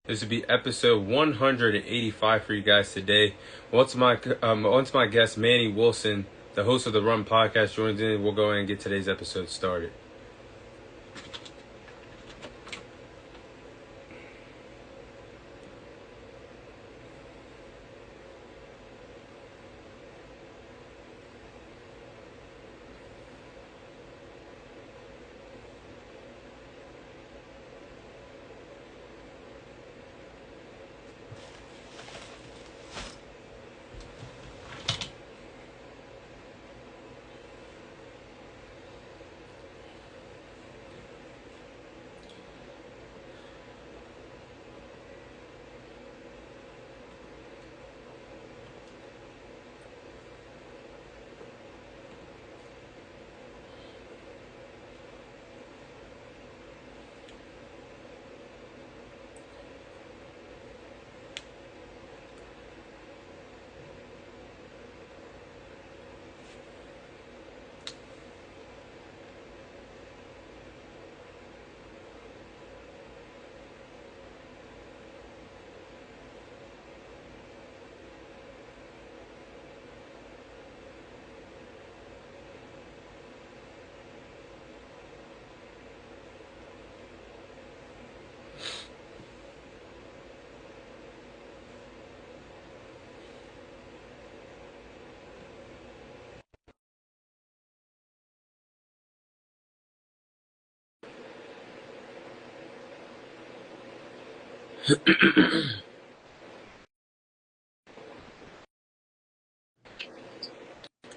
This will be episode 185 for you guys today. Once my guest Manny Wilson, the host of the Run Podcast, joins in, we'll go ahead and get today's episode started.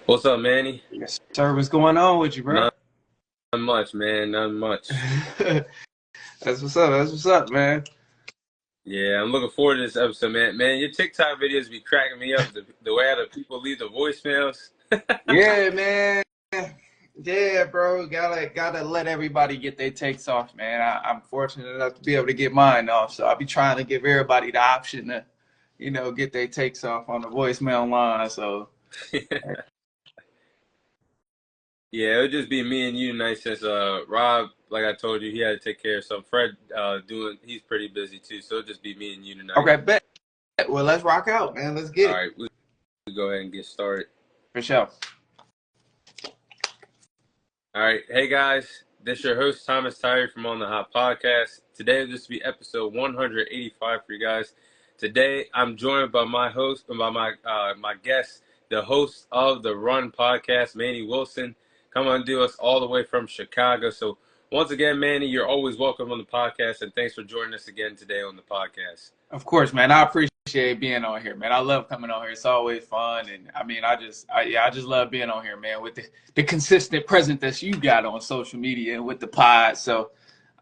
What's up, Manny? Yes, sir. What's going on with you, bro? Not much, man. Not much. That's what's up. That's what's up, man. Yeah, I'm looking forward to this episode, man. Man, your TikTok videos be cracking me up. The way the people leave the voicemails. Yeah, man. Yeah, bro. Gotta let everybody get their takes off, man. I'm fortunate enough to be able to get mine off, so I'll be trying to give everybody the option to, get their takes off on the voicemail line. So Yeah, it would just be me and you tonight since Rob, like I told you, he had to take care of some. Fred he's pretty busy too, so it'll just be me and you tonight. okay, bet. Well, let's rock out, man. Let's get All it. right, we'll go ahead and get started. For sure. All right, hey guys, this is your host Thomas Tyree from Onthehop Podcast. Today this will be episode 185 for you guys. Today I'm joined by my host and by my guest, the host of the Run Podcast, Manny Wilson. Come on, do us all the way from Chicago. So once again, Manny, you're always welcome on the podcast, and thanks for joining us again today on the podcast. Of course, man. I appreciate being on here, man. I love coming on here. It's always fun, and I mean, I just love being on here, man. With the consistent presence that you got on social media and with the pod, so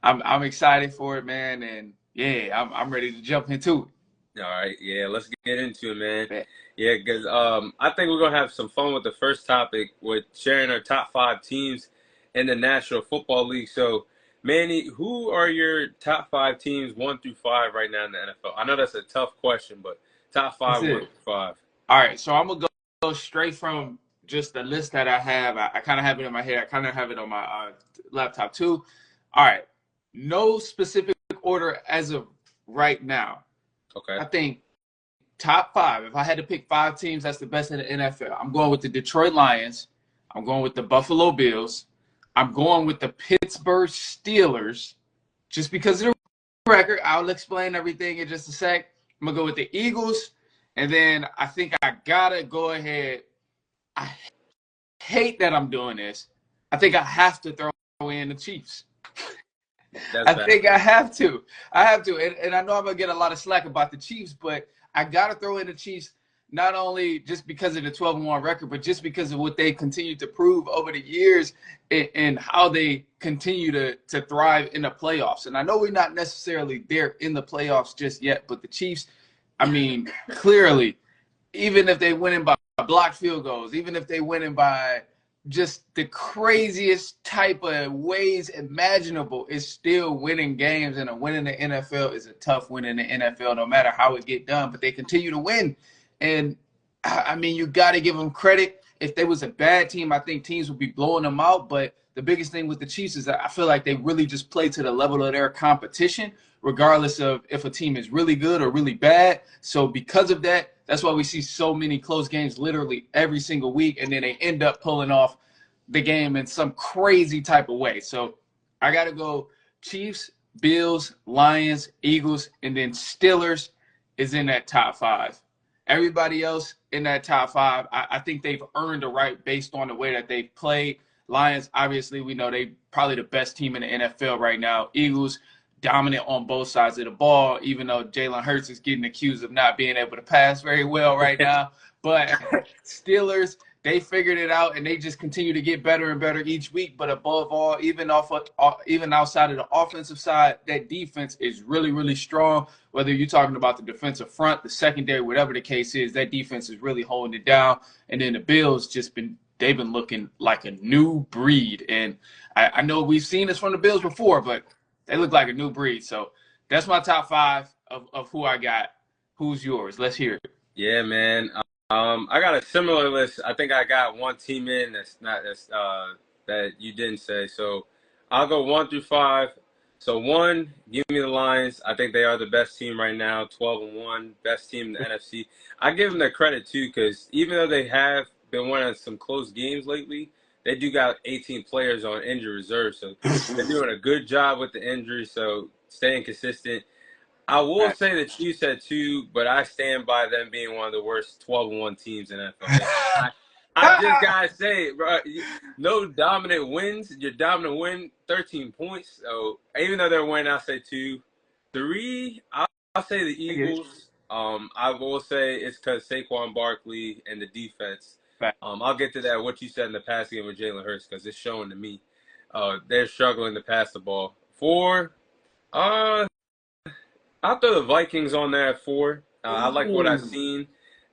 I'm excited for it, man. And yeah, I'm ready to jump into All right, yeah, let's get into it, man. it. Yeah, because I think we're gonna have some fun with the first topic with sharing our top 5 teams in the National Football League. So, Manny, who are your top 5 teams 1 through 5 right now in the NFL? I know that's a tough question, but top 5 1 through 5. All right, so I'm gonna go straight from just the list that I have. I kind of have it in my head. I kind of have it on my laptop too. All right, no specific order as of right now. Okay. I think top 5. If I had to pick 5 teams that's the best in the NFL, I'm going with the Detroit Lions. I'm going with the Buffalo Bills. I'm going with the Pittsburgh Steelers, just because of the record. I'll explain everything in just a sec. I'm gonna go with the Eagles, and then I think I gotta go ahead. I hate that I'm doing this. I think I have to throw in the Chiefs. I think I have to. And I know I'm going to get a lot of slack about the Chiefs, but I got to throw in the Chiefs, not only just because of the 12-1 record, but just because of what they continue to prove over the years and how they continue to thrive in the playoffs. And I know we're not necessarily there in the playoffs just yet, but the Chiefs, I mean, clearly, even if they win in by blocked field goals, even if they win in by just the craziest type of ways imaginable, is still winning games, and a win in the NFL is a tough win in the NFL no matter how it get done, but they continue to win. And I mean, you got to give them credit. If they was a bad team, I think teams would be blowing them out, but the biggest thing with the Chiefs is that I feel like they really just play to the level of their competition, regardless of if a team is really good or really bad. So because of that, that's why we see so many close games literally every single week, and then they end up pulling off the game in some crazy type of way. So I got to go Chiefs, Bills, Lions, Eagles, and then Steelers is in that top 5. Everybody else in that top 5, I think they've earned the right based on the way that they've played. Lions, obviously, we know they probably the best team in the NFL right now. Eagles, dominant on both sides of the ball, even though Jalen Hurts is getting accused of not being able to pass very well right now. But Steelers, they figured it out, and they just continue to get better and better each week. But above all, even outside of the offensive side, that defense is really, really strong. Whether you're talking about the defensive front, the secondary, whatever the case is, that defense is really holding it down. And then the Bills they've been looking like a new breed. And I know we've seen this from the Bills before, but they look like a new breed. So that's my top 5 of who I got. Who's yours? Let's hear it. Yeah, man. I got a similar list. I think I got one team in that you didn't say. So I'll go 1 through 5. So 1, give me the Lions. I think they are the best team right now, 12-1, best team in the NFC. I give them the credit too, because even though they have been winning some close games lately, they do got 18 players on injury reserve. So they're doing a good job with the injuries. So staying consistent. I will say the Chiefs had 2, but I stand by them being one of the worst 12-1 teams in NFL. I just gotta say it, bro. No dominant wins. Your dominant win, 13 points. So even though they're winning, I'll say 2. 3, I'll say the Eagles. I will say it's because Saquon Barkley and the defense. I'll get to that, what you said in the past game with Jalen Hurts, because it's showing to me. They're struggling to pass the ball. 4, I'll throw the Vikings on there at 4. I like what I've seen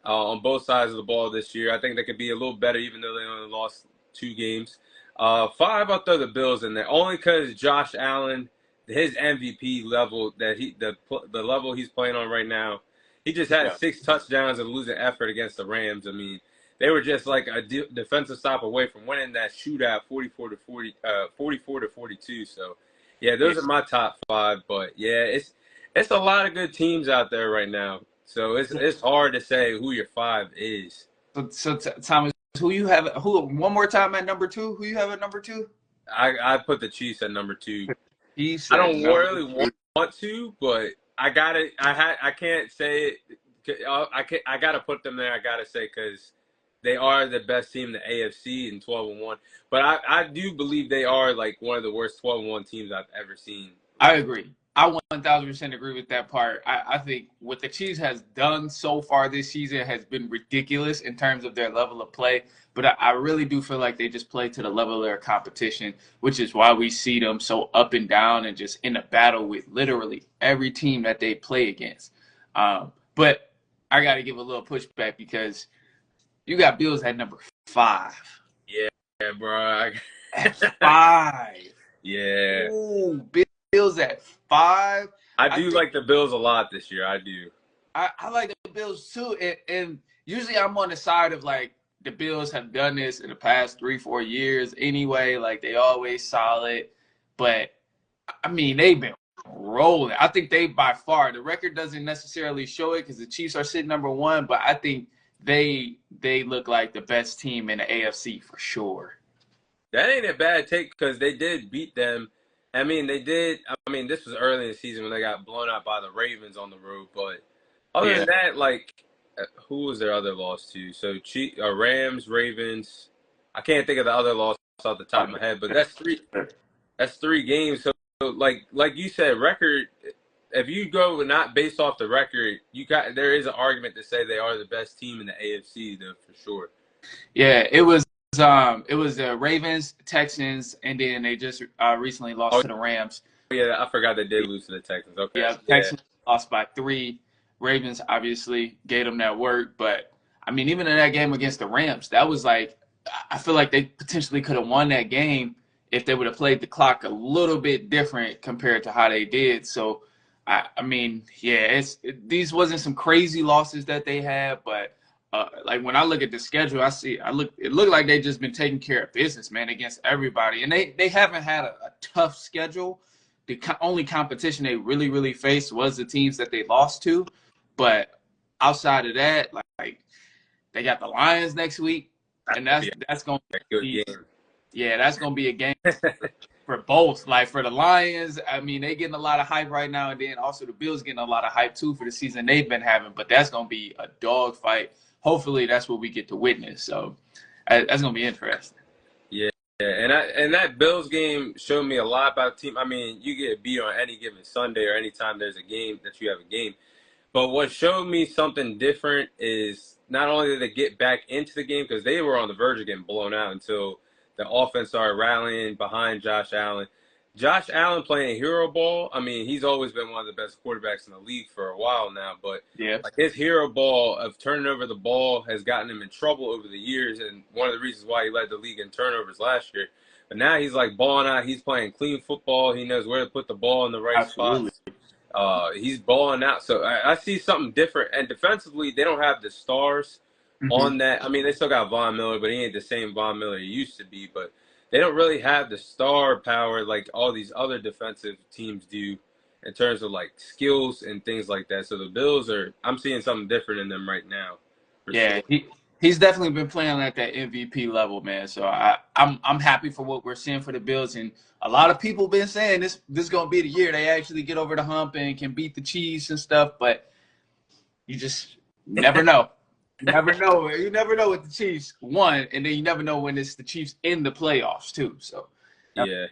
on both sides of the ball this year. I think they could be a little better, even though they only lost 2 games. 5, I'll throw the Bills in there, only because Josh Allen, his MVP level, the level he's playing on right now, he just had 6 touchdowns and losing effort against the Rams. I mean, they were just like a defensive stop away from winning that shootout, 44-42. So, yeah, those are my top 5. But yeah, it's a lot of good teams out there right now. So it's hard to say who your 5 is. So Thomas, who you have? One more time at number 2? Who you have at number 2? I put the Chiefs at number 2. Chiefs. I don't really want to, but I gotta. I can't say it. I gotta put them there. I gotta say, because they are the best team in the AFC in 12-1. But I do believe they are like one of the worst 12-1 teams I've ever seen. I agree. I 1,000% agree with that part. I think what the Chiefs has done so far this season has been ridiculous in terms of their level of play. But I really do feel like they just play to the level of their competition, which is why we see them so up and down and just in a battle with literally every team that they play against. But I got to give a little pushback, because you got Bills at number 5. Yeah, bro. At 5. Yeah. Ooh, Bills at 5. I do like the Bills a lot this year. I do. I like the Bills too. And usually I'm on the side of like the Bills have done this in the past 3-4 years anyway. Like they always solid. But I mean, they've been rolling. I think they by far, the record doesn't necessarily show it because the Chiefs are sitting number 1, but I think they look like the best team in the AFC for sure. That ain't a bad take, because they did beat them. I mean, they did. I mean, this was early in the season when they got blown out by the Ravens on the road. But other than that, like, who was their other loss to? So, Rams, Ravens. I can't think of the other loss off the top of my head, but that's 3. That's 3 games. So like you said, record. If you go not based off the record, there is an argument to say they are the best team in the AFC, though, for sure. Yeah, it was the Ravens, Texans, and then they just recently lost to the Rams. Yeah, I forgot they did lose to the Texans. Okay. Yeah, Texans lost by 3. Ravens obviously gave them that work, but I mean, even in that game against the Rams, that was like, I feel like they potentially could have won that game if they would have played the clock a little bit different compared to how they did. So, I mean, yeah, these wasn't some crazy losses that they had, but like when I look at the schedule, it looked like they just been taking care of business, man, against everybody, and they haven't had a tough schedule. The only competition they really faced was the teams that they lost to, but outside of that, like they got the Lions next week, and that's gonna A good be game. yeah, that's gonna be a game for both. Like for the Lions, I mean, they getting a lot of hype right now, and then also the Bills getting a lot of hype too for the season they've been having. But that's gonna be a dog fight. Hopefully, that's what we get to witness. So that's gonna be interesting. Yeah, and that Bills game showed me a lot about team. I mean, you get beat on any given Sunday or anytime there's a game that you have a game. But what showed me something different is not only did they get back into the game because they were on the verge of getting blown out until the offense started rallying behind Josh Allen. Josh Allen playing hero ball. I mean, he's always been one of the best quarterbacks in the league for a while now. But Yeah, like his hero ball of turning over the ball has gotten him in trouble over the years, and one of the reasons why he led the league in turnovers last year. But now he's like balling out. He's playing clean football. He knows where to put the ball in the right absolutely. spots. He's balling out. So I see something different. And defensively, they don't have the stars Hmm. on that. I mean, they still got Von Miller, but he ain't the same Von Miller he used to be. But they don't really have the star power like all these other defensive teams do in terms of like skills and things like that. So the Bills I'm seeing something different in them right now, for Yeah, sure. he's definitely been playing at that MVP level, man. So I'm happy for what we're seeing for the Bills, and a lot of people been saying this gonna be the year they actually get over the hump and can beat the Chiefs and stuff. But you just never know. Never know. You never know with the Chiefs one, and then you never know when it's the Chiefs in the playoffs too. So Yeah.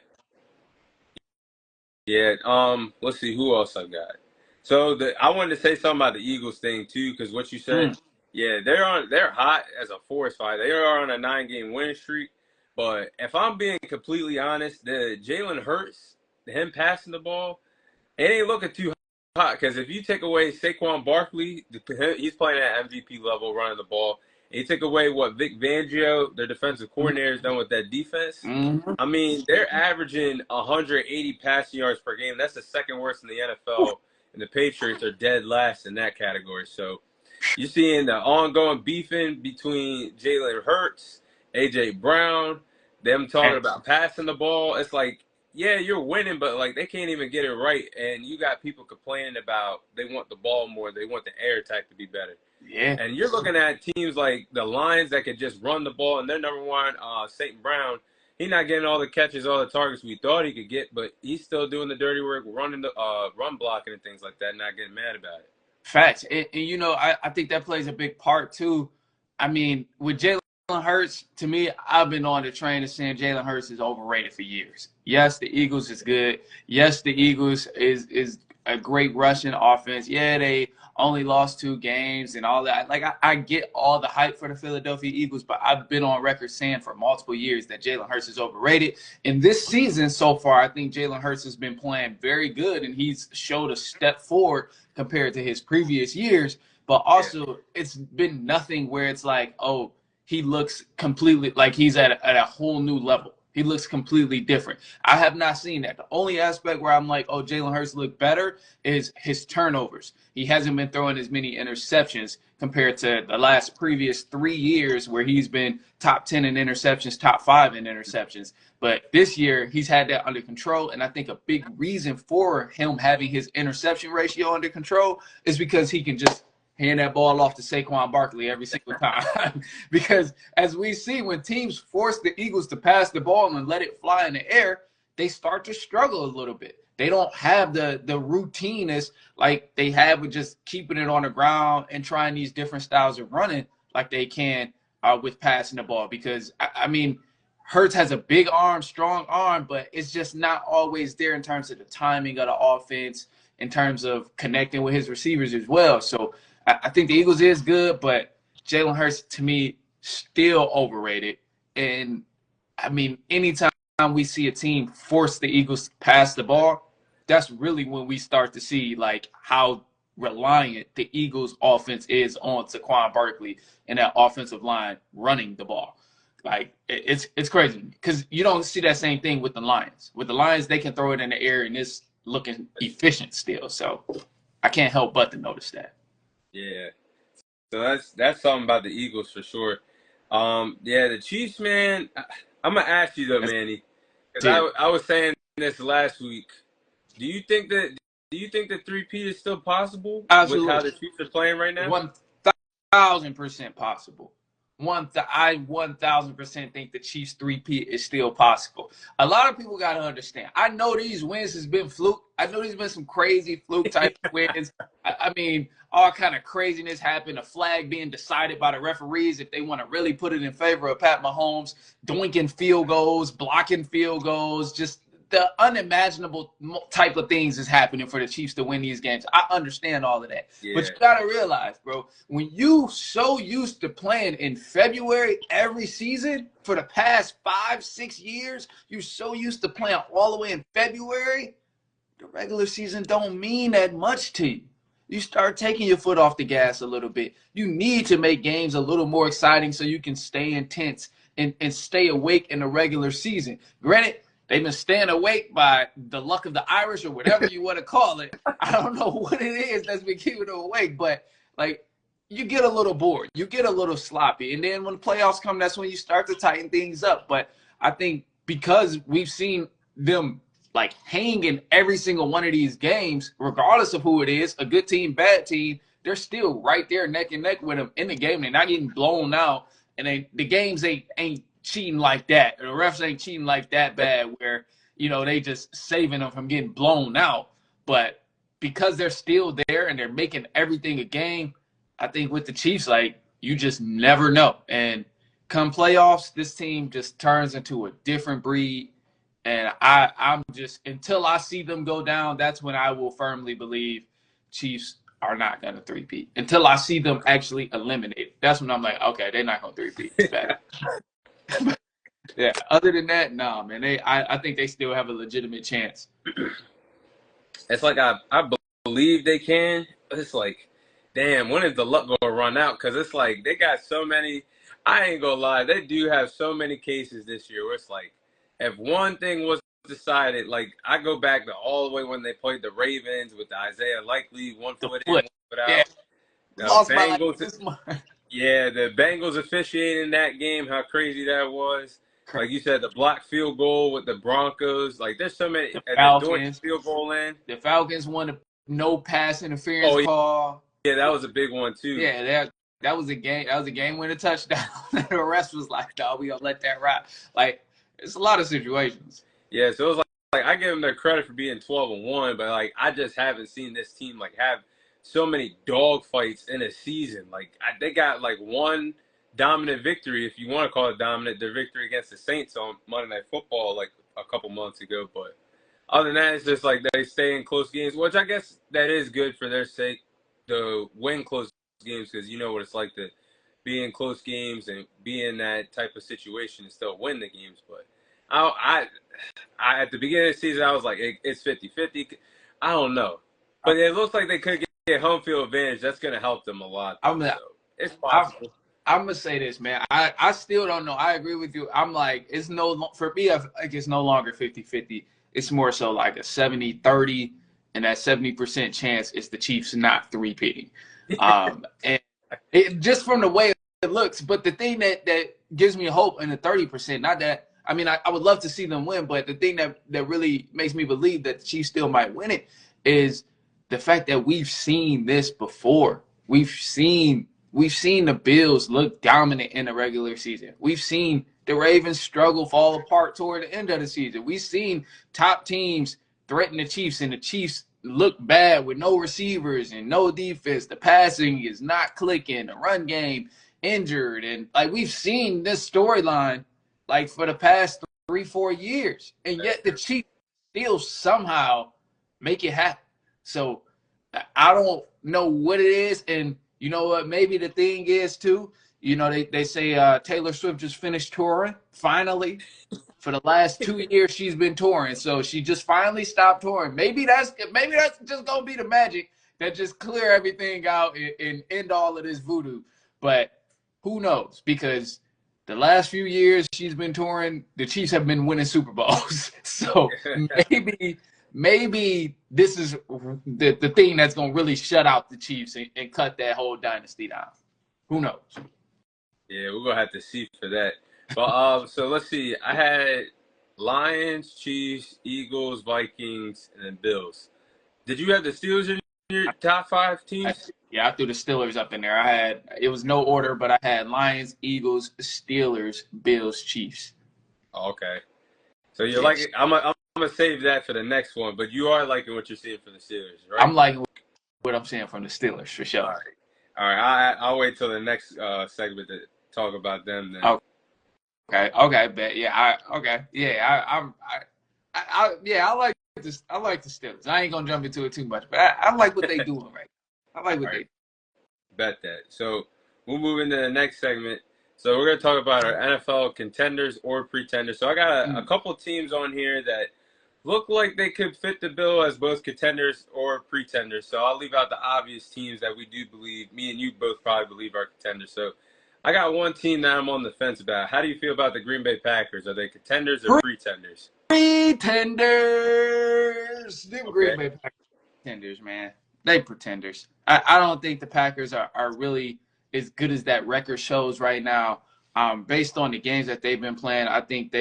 Yeah. Let's see who else I got. So I wanted to say something about the Eagles thing too, because what you said, mm, yeah, they're hot as a forest fire. They are on a 9-game winning streak. But if I'm being completely honest, the Jalen Hurts, him passing the ball, it ain't looking too hot. Because if you take away Saquon Barkley, he's playing at MVP level, running the ball. And you take away what Vic Fangio, their defensive coordinator, has done with that defense. mm-hmm. I mean, they're averaging 180 passing yards per game. That's the second worst in the NFL, and the Patriots are dead last in that category. So you're seeing the ongoing beefing between Jalen Hurts, AJ Brown, them talking about passing the ball. It's like, yeah, you're winning, but like they can't even get it right. And you got people complaining about they want the ball more, they want the air attack to be better. Yeah. And you're looking at teams like the Lions that could just run the ball, and their number one, St. Brown, he's not getting all the catches, all the targets we thought he could get, but he's still doing the dirty work, running the run blocking and things like that, not getting mad about it. Facts. And you know, I think that plays a big part too. I mean, with Jalen Hurts, to me, I've been on the train of saying Jalen Hurts is overrated for years. Yes, the Eagles is good. Yes, the Eagles is a great rushing offense. Yeah, they only lost 2 games and all that. Like I get all the hype for the Philadelphia Eagles, but I've been on record saying for multiple years that Jalen Hurts is overrated. And this season so far, I think Jalen Hurts has been playing very good, and he's showed a step forward compared to his previous years. But also, it's been nothing where it's like, oh, he looks completely like he's at a whole new level. He looks completely different. I have not seen that. The only aspect where I'm like, oh, Jalen Hurts look better is his turnovers. He hasn't been throwing as many interceptions compared to the last previous 3 years where he's been top 10 in interceptions, top 5 in interceptions. But this year, he's had that under control. And I think a big reason for him having his interception ratio under control is because he can just hand that ball off to Saquon Barkley every single time. Because as we see, when teams force the Eagles to pass the ball and let it fly in the air, they start to struggle a little bit. They don't have the routine as like they have with just keeping it on the ground and trying these different styles of running like they can with passing the ball. Because, I mean, Hurts has a big arm, strong arm, but it's just not always there in terms of the timing of the offense, in terms of connecting with his receivers as well. So I think the Eagles is good, but Jalen Hurts, to me, still overrated. And, I mean, anytime we see a team force the Eagles to pass the ball, that's really when we start to see, like, how reliant the Eagles' offense is on Saquon Barkley and that offensive line running the ball. Like, it's crazy because you don't see that same thing with the Lions. With the Lions, they can throw it in the air and it's looking efficient still. So I can't help but to notice that. Yeah. So that's something about the Eagles for sure. Yeah, the Chiefs, man. I'm gonna ask you though, That's Manny, because it. I was saying this last week. Do you think that three-peat is still possible with how Absolutely. the Chiefs are playing right now? 1,000% possible. I 1,000% think the Chiefs three-peat is still possible. A lot of people got to understand. I know these wins has been fluke. I know there's been some crazy fluke type of wins. I mean, all kind of craziness happened. A flag being decided by the referees if they want to really put it in favor of Pat Mahomes, doinking field goals, blocking field goals, just the unimaginable type of things is happening for the Chiefs to win these games. I understand all of that. But Yeah, you got to realize, bro, when you so used to playing in February every season for the past 5-6 years, you're so used to playing all the way in February, the regular season don't mean that much to you. You start taking your foot off the gas a little bit. You need to make games a little more exciting so you can stay intense and stay awake in the regular season. Granted, they've been staying awake by the luck of the Irish or whatever you want to call it. I don't know what it is that's been keeping them awake, but like you get a little bored, you get a little sloppy, and then when the playoffs come, that's when you start to tighten things up. But I think because we've seen them like hang in every single one of these games, regardless of who it is, a good team, bad team, they're still right there neck and neck with them in the game. They're not getting blown out, and the games ain't cheating like that. The refs ain't cheating like that bad where, they just saving them from getting blown out. But because they're still there and they're making everything a game, I think with the Chiefs, like, you just never know. And come playoffs, this team just turns into a different breed. And I'm just, until I see them go down, that's when I will firmly believe Chiefs are not going to three-peat. Until I see them actually eliminated. That's when I'm like, okay, they're not going to three-peat. It's bad. Yeah. Other than that, no, man. I think they still have a legitimate chance. it's like I believe they can. But it's like, damn, when is the luck gonna run out? Because it's like they got so many. I ain't gonna lie, they do have so many cases this year where it's like, if one thing was decided, like I go back to all the way when they played the Ravens with the Isaiah Likely, one The foot in, foot. one foot Yeah. out. The Lost by like Bengals, 6 months. yeah, the Bengals officiating that game, how crazy that was. Like you said, the block field goal with the Broncos. Like there's so many. The The Dortch Falcons. field goal in. The Falcons won a no pass interference Oh call. yeah, that was a big one too. Yeah, that was a game. That was a game-winning touchdown. The rest was like, "Dog, we gonna let that ride." Like, it's a lot of situations. Yeah, so it was like I give them their credit for being 12-1, but like I just haven't seen this team like have so many dog fights in a season. Like they got like one dominant victory, if you want to call it dominant, their victory against the Saints on Monday Night Football like a couple months ago. But other than that, it's just like they stay in close games, which I guess that is good for their sake to win close games because you know what it's like to be in close games and be in that type of situation and still win the games. But at the beginning of the season, I was like, it's 50-50. I don't know. But it looks like they could get home field advantage. That's going to help them a lot. Though, so it's possible. I'm going to say this, man. I still don't know. I agree with you. I'm like, for me, like it's no longer 50-50. It's more so like a 70-30, and that 70% chance is the Chiefs not three-peating. And it, just from the way it looks. But the thing that gives me hope in the 30%, not that, I mean, I would love to see them win, but the thing that really makes me believe that the Chiefs still might win it is the fact that we've seen this before. We've seen the Bills look dominant in the regular season. We've seen the Ravens struggle, fall apart toward the end of the season. We've seen top teams threaten the Chiefs, and the Chiefs look bad with no receivers and no defense. The passing is not clicking. The run game injured. And like we've seen this storyline like for the past 3-4 years. And yet the Chiefs still somehow make it happen. So I don't know what it is. And you know what? Maybe the thing is too, they say Taylor Swift just finished touring finally. For the last 2 years, she's been touring, so she just finally stopped touring. Maybe that's just gonna be the magic that just clear everything out and end all of this voodoo. But who knows? Because the last few years she's been touring, the Chiefs have been winning Super Bowls. So maybe this is the thing that's gonna really shut out the Chiefs and cut that whole dynasty down. Who knows? Yeah, we're gonna have to see for that. But so let's see. I had Lions, Chiefs, Eagles, Vikings, and then Bills. Did you have the Steelers in your top five teams? Yeah, I threw the Steelers up in there. It was no order, but I had Lions, Eagles, Steelers, Bills, Chiefs. Oh, okay. So you're like Yes. I'm gonna save that for the next one, but you are liking what you're seeing for the Steelers, right? I'm liking what I'm seeing from the Steelers for All sure. right. All right. I'll wait till the next segment to talk about them then. Okay, bet. Yeah, okay. Yeah, yeah, I like this. I like the Steelers. I ain't gonna jump into it too much, but I like what they doing right now. I like All what right. they. Bet that. So we'll move into the next segment. So we're going to talk about our NFL contenders or pretenders. So I got a couple teams on here that look like they could fit the bill as both contenders or pretenders. So I'll leave out the obvious teams that we do believe, me and you both probably believe are contenders. So I got one team that I'm on the fence about. How do you feel about the Green Bay Packers? Are they contenders or pretenders? Pretenders. Them Okay. Green Bay Packers pretenders, man. They pretenders. I don't think the Packers are really as good as that record shows right now. Based on the games that they've been playing, I think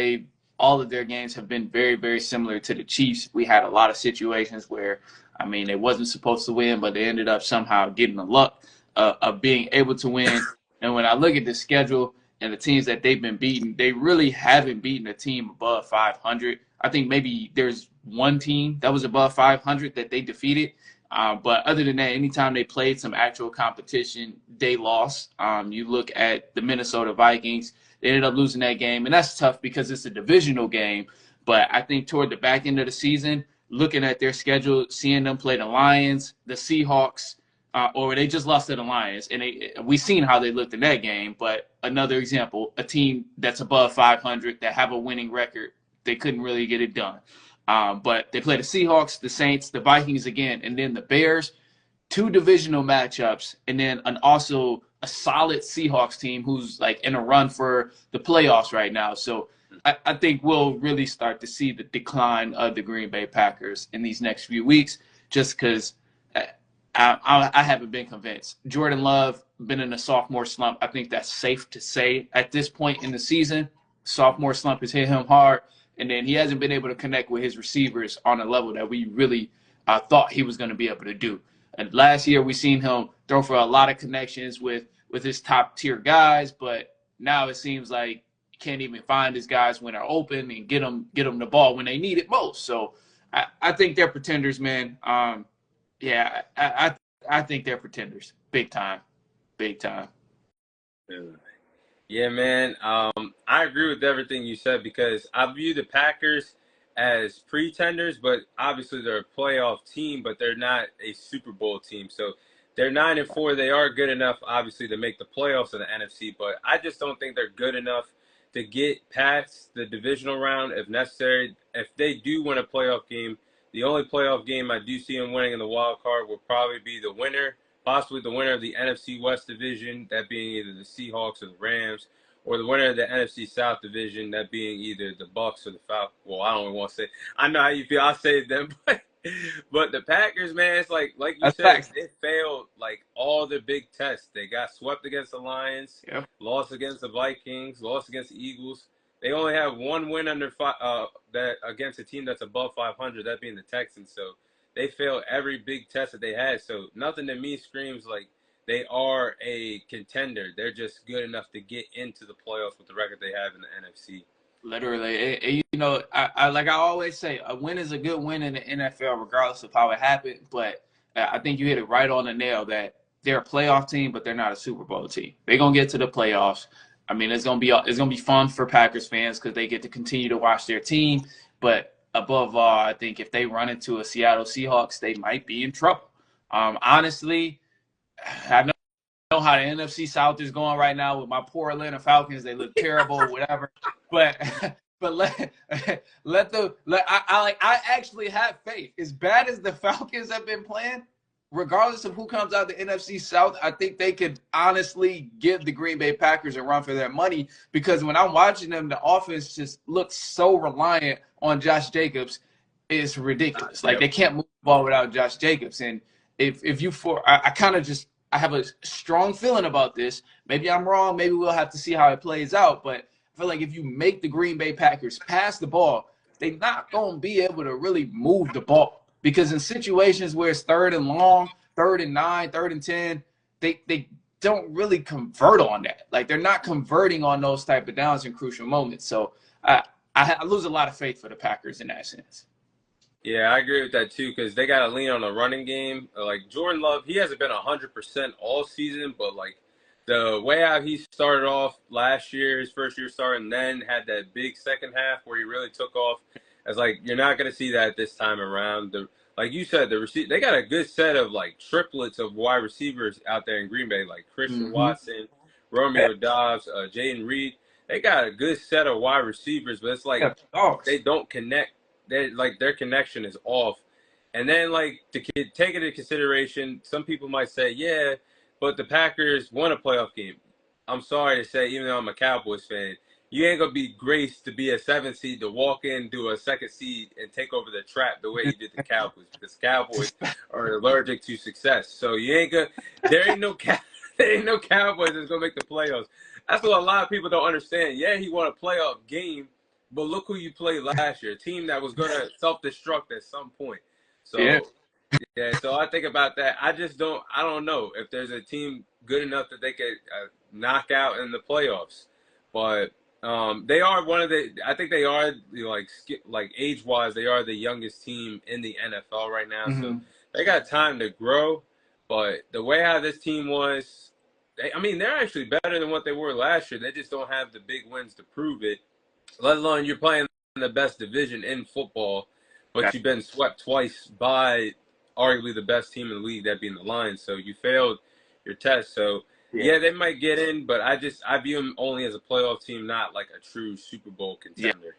all of their games have been very, very similar to the Chiefs. We had a lot of situations where, I mean, they wasn't supposed to win, but they ended up somehow getting the luck of being able to win. And when I look at the schedule and the teams that they've been beating, they really haven't beaten a team above 500. I think maybe there's one team that was above 500 that they defeated. But other than that, anytime they played some actual competition, they lost. You look at the Minnesota Vikings, they ended up losing that game. And that's tough because it's a divisional game. But I think toward the back end of the season, looking at their schedule, seeing them play the Lions, the Seahawks, or they just lost to the Lions. And we seen how they looked in that game. But another example, a team that's above 500 that have a winning record, they couldn't really get it done. But they play the Seahawks, the Saints, the Vikings again, and then the Bears. Two divisional matchups, and then also a solid Seahawks team who's like in a run for the playoffs right now. So I think we'll really start to see the decline of the Green Bay Packers in these next few weeks, just because I haven't been convinced. Jordan Love been in a sophomore slump. I think that's safe to say at this point in the season. Sophomore slump has hit him hard, and then he hasn't been able to connect with his receivers on a level that we really thought he was going to be able to do. And last year we seen him throw for a lot of connections with his top tier guys, but now it seems like he can't even find his guys when they're open and get them the ball when they need it most. So I think they're pretenders, man. Yeah, I think they're pretenders, big time. Yeah, man. I agree with everything you said because I view the Packers as pretenders, but obviously they're a playoff team, but they're not a Super Bowl team. So they're 9-4. They are good enough, obviously, to make the playoffs of the NFC, but I just don't think they're good enough to get past the divisional round if necessary. If they do win a playoff game, the only playoff game I do see them winning in the wild card will probably be the winner, possibly the winner of the NFC West division, that being either the Seahawks or the Rams, or the winner of the NFC South division, that being either the Bucks or the Falcons. Well, I don't even want to say. I know how you feel. I'll save them, but the Packers, man, it's like you That's said, facts. they failed like all the big tests. They got swept against the Lions, Yeah. lost against the Vikings, lost against the Eagles. They only have one win that against a team that's above 500, that being the Texans. So they failed every big test that they had. So nothing to me screams like they are a contender. They're just good enough to get into the playoffs with the record they have in the NFC. Literally, I like I always say, a win is a good win in the NFL, regardless of how it happened. But I think you hit it right on the nail that they're a playoff team, but they're not a Super Bowl team. They're gonna get to the playoffs. I mean, it's gonna be fun for Packers fans because they get to continue to watch their team. But above all, I think if they run into a Seattle Seahawks, they might be in trouble. Honestly, I know how the NFC South is going right now with my poor Atlanta Falcons. They look terrible, whatever. But I actually have faith. As bad as the Falcons have been playing, regardless of who comes out the NFC South, I think they could honestly give the Green Bay Packers a run for their money because when I'm watching them, the offense just looks so reliant on Josh Jacobs. It's ridiculous. Like Yep. they can't move the ball without Josh Jacobs. And if you I kind of just I have a strong feeling about this. Maybe I'm wrong. Maybe we'll have to see how it plays out. But I feel like if you make the Green Bay Packers pass the ball, they're not going to be able to really move the ball. Because in situations where it's 3rd and long, 3rd and 9, 3rd and 10, they don't really convert on that. Like, they're not converting on those type of downs in crucial moments. So I lose a lot of faith for the Packers in that sense. Yeah, I agree with that too, because they got to lean on the running game. Like Jordan Love, he hasn't been 100% all season, but like the way how he started off last year, his first year starting, and then had that big second half where he really took off. It's like you're not going to see that this time around. Like you said, they got a good set of like triplets of wide receivers out there in Green Bay, like Christian Watson, Romeo Dobbs, Jaden Reed. They got a good set of wide receivers, but it's like they don't connect. Like their connection is off. And then like to take it into consideration, some people might say, yeah, but the Packers won a playoff game. I'm sorry to say, even though I'm a Cowboys fan, you ain't gonna be graced to be a 7th seed to walk in, do a 2nd seed, and take over the trap the way you did the Cowboys, because Cowboys are allergic to success. So you ain't gonna. There ain't no Cowboys that's gonna make the playoffs. That's what a lot of people don't understand. Yeah, he won a playoff game, but look who you played last year, a team that was going to self-destruct at some point. So, yeah, so I think about that. I don't know if there's a team good enough that they could knock out in the playoffs. But they are I think they are, like age-wise, they are the youngest team in the NFL right now. So they got time to grow. But the way how this team was, they're actually better than what they were last year. They just don't have the big wins to prove it. Let alone you're playing in the best division in football, but you've been swept twice by arguably the best team in the league, that being the Lions. So you failed your test. So yeah, they might get in, but I view them only as a playoff team, not like a true Super Bowl contender.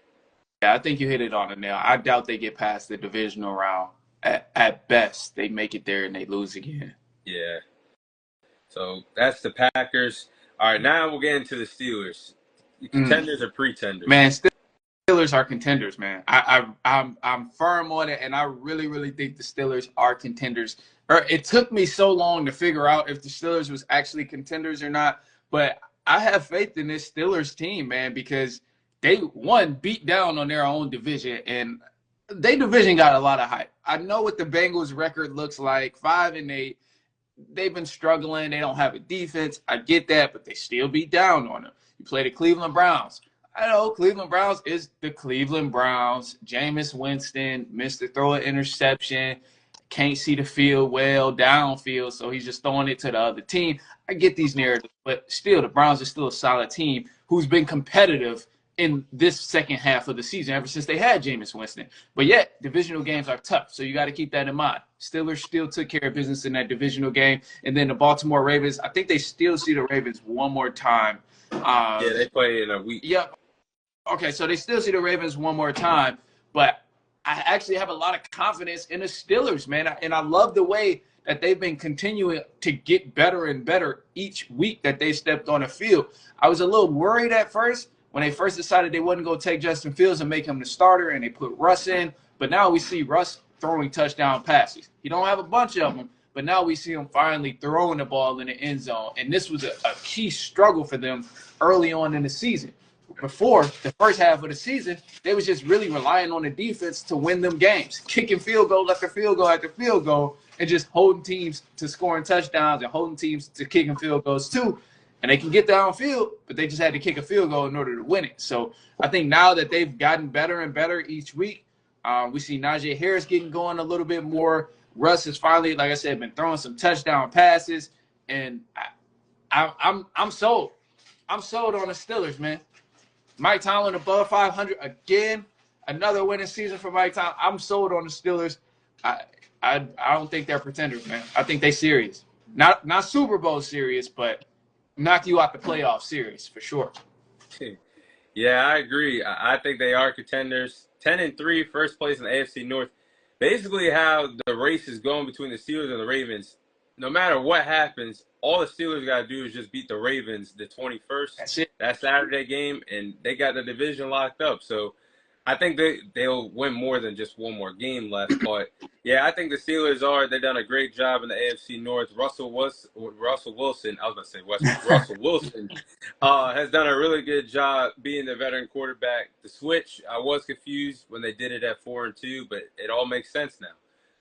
Yeah, I think you hit it on the nail. I doubt they get past the divisional round. At best, they make it there and they lose again. Yeah. So that's the Packers. All right, now we'll get into the Steelers. Contenders or pretenders? Man, Steelers are contenders, man. I'm firm on it, and I really, really think the Steelers are contenders. It took me so long to figure out if the Steelers was actually contenders or not, but I have faith in this Steelers team, man, because they beat down on their own division, and their division got a lot of hype. I know what the Bengals record looks like, 5-8. They've been struggling. They don't have a defense. I get that, but they still beat down on them. You play the Cleveland Browns. I know Cleveland Browns is the Cleveland Browns. Jameis Winston missed to throw an interception. Can't see the field well downfield, so he's just throwing it to the other team. I get these narratives, but still, the Browns are still a solid team who's been competitive in this second half of the season ever since they had Jameis Winston. But yet, divisional games are tough, so you got to keep that in mind. Steelers still took care of business in that divisional game. And then the Baltimore Ravens, I think they still see the Ravens one more time. Yeah, they play in a week. Yep. Okay, so they still see the Ravens one more time, but I actually have a lot of confidence in the Steelers, man. And I love the way that they've been continuing to get better and better each week that they stepped on the field. I was a little worried at first when they first decided they wouldn't go take Justin Fields and make him the starter, and they put Russ in. But now we see Russ throwing touchdown passes. He don't have a bunch of them, but now we see him finally throwing the ball in the end zone. And this was a key struggle for them early on in the season. Before the first half of the season, they was just really relying on the defense to win them games, kicking field goal after field goal after field goal, and just holding teams to scoring touchdowns and holding teams to kicking field goals too. And they can get downfield, but they just had to kick a field goal in order to win it. So I think now that they've gotten better and better each week, we see Najee Harris getting going a little bit more. Russ has finally, like I said, been throwing some touchdown passes, and I'm sold. I'm sold on the Steelers, man. Mike Tomlin above 500 again. Another winning season for Mike Tomlin. I'm sold on the Steelers. I don't think they're pretenders, man. I think they're serious. Not Super Bowl serious, but knock you out the playoff series for sure. Yeah, I agree. I think they are contenders. 10-3, first place in the AFC North. Basically, how the race is going between the Steelers and the Ravens. No matter what happens, all the Steelers got to do is just beat the Ravens the 21st. That's it. That Saturday game, and they got the division locked up. So I think they'll win more than just one more game left. But yeah, I think the Steelers they've done a great job in the AFC North. Russell Wilson. I was going to say Westbrook. Russell Wilson has done a really good job being the veteran quarterback. The switch, I was confused when they did it at 4-2, but it all makes sense now.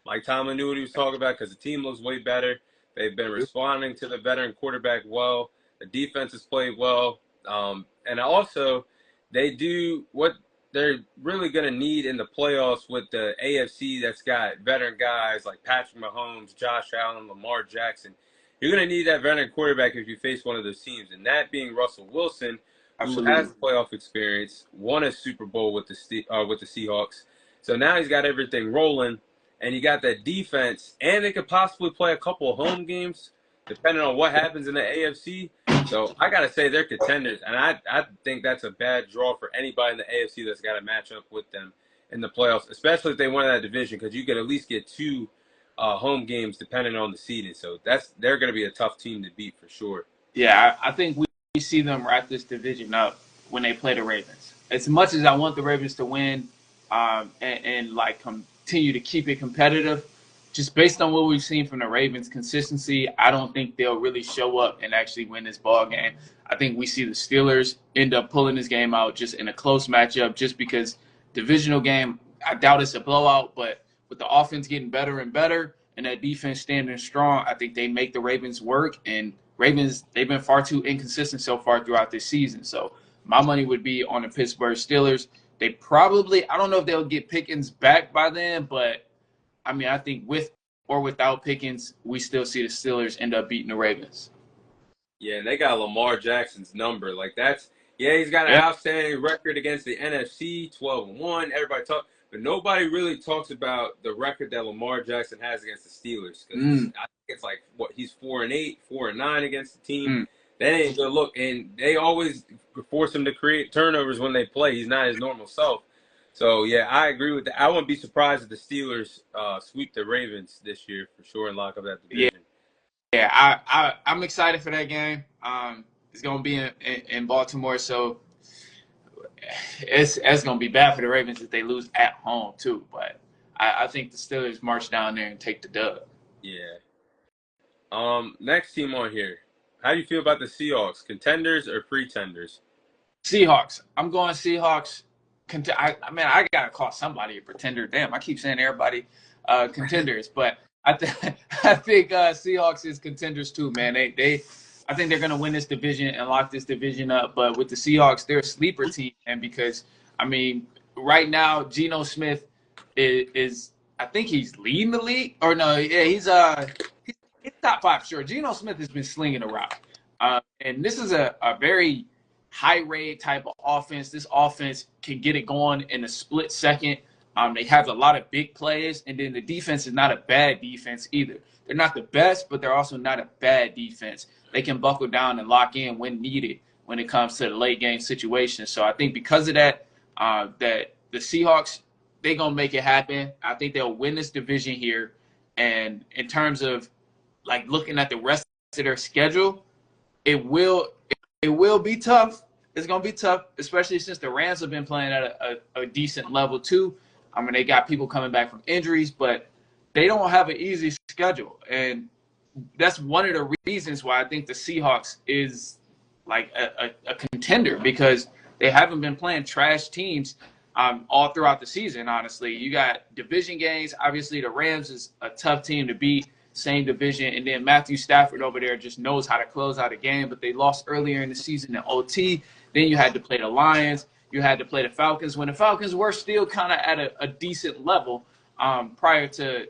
Mike Tomlin knew what he was talking about because the team looks way better. They've been responding to the veteran quarterback well. The defense has played well, and also they do what they're really going to need in the playoffs with the AFC that's got veteran guys like Patrick Mahomes, Josh Allen, Lamar Jackson. You're going to need that veteran quarterback if you face one of those teams, and that being Russell Wilson, who has Absolutely. playoff experience, won a Super Bowl with the Seahawks. So now he's got everything rolling, and you got that defense, and they could possibly play a couple of home games depending on what happens in the AFC. So I gotta say they're contenders, and I think that's a bad draw for anybody in the AFC that's got to match up with them in the playoffs, especially if they win that division, because you could at least get two home games depending on the seeding. So they're going to be a tough team to beat for sure. Yeah, I think we see them wrap this division up when they play the Ravens. As much as I want the Ravens to win, and like continue to keep it competitive, just based on what we've seen from the Ravens' consistency, I don't think they'll really show up and actually win this ball game. I think we see the Steelers end up pulling this game out just in a close matchup, just because divisional game, I doubt it's a blowout, but with the offense getting better and better and that defense standing strong, I think they make the Ravens work. And Ravens, they've been far too inconsistent so far throughout this season. So my money would be on the Pittsburgh Steelers. They probably, I don't know if they'll get Pickens back by then, but I mean, I think with or without Pickens, we still see the Steelers end up beating the Ravens. Yeah, and they got Lamar Jackson's number. Like he's got an Yeah. outstanding record against the NFC, 12-1. Everybody but nobody really talks about the record that Lamar Jackson has against the Steelers, because Mm, I think it's like he's 4-8, 4-9 against the team. mm. That ain't a good look, and they always force him to create turnovers when they play. He's not his normal self. So yeah, I agree with that. I wouldn't be surprised if the Steelers sweep the Ravens this year for sure and lock up that Yeah, division. yeah. I'm excited for that game. It's gonna be in Baltimore, so it's gonna be bad for the Ravens if they lose at home too. But I think the Steelers march down there and take the dub. Yeah. Next team on here. How do you feel about the Seahawks? Contenders or pretenders? Seahawks. I'm going Seahawks. I mean, I gotta call somebody a pretender. Damn, I keep saying everybody contenders, but I think Seahawks is contenders too, man. I think they're gonna win this division and lock this division up. But with the Seahawks, they're a sleeper team, and because I mean, right now, Geno Smith is I think he's leading the league, or no, yeah, he's top five, sure. Geno Smith has been slinging around, and this is a very high rate type of offense. This offense can get it going in a split second. They have a lot of big plays, and then the defense is not a bad defense either. They're not the best, but they're also not a bad defense. They can buckle down and lock in when needed when it comes to the late game situation. So I think because of that, that the Seahawks, they're gonna make it happen. I think they'll win this division here. And in terms of like looking at the rest of their schedule, it will it will be tough. It's gonna be tough, especially since the Rams have been playing at a decent level too. I mean, they got people coming back from injuries, but they don't have an easy schedule, and that's one of the reasons why I think the Seahawks is like a contender, because they haven't been playing trash teams all throughout the season. Honestly, you got division games. Obviously, the Rams is a tough team to beat, same division, and then Matthew Stafford over there just knows how to close out a game. But they lost earlier in the season in OT. Then you had to play the Lions. You had to play the Falcons when the Falcons were still kind of at a decent level prior to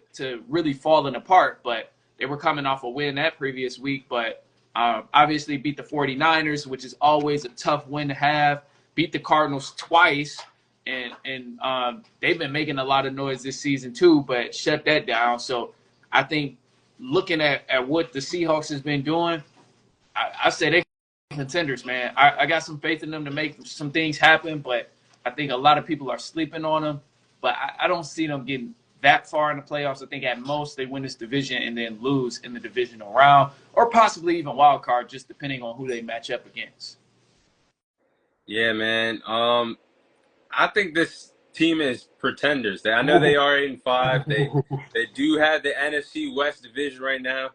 really falling apart. But they were coming off a win that previous week. But obviously beat the 49ers, which is always a tough win to have. Beat the Cardinals twice. And they've been making a lot of noise this season too, but shut that down. So I think looking at what the Seahawks has been doing, I say they contenders, man. I got some faith in them to make some things happen, but I think a lot of people are sleeping on them. But I don't see them getting that far in the playoffs. I think at most they win this division and then lose in the divisional round, or possibly even wild card, just depending on who they match up against. Yeah, man. I think team is pretenders. I know they are 8-5. They do have the NFC West division right now.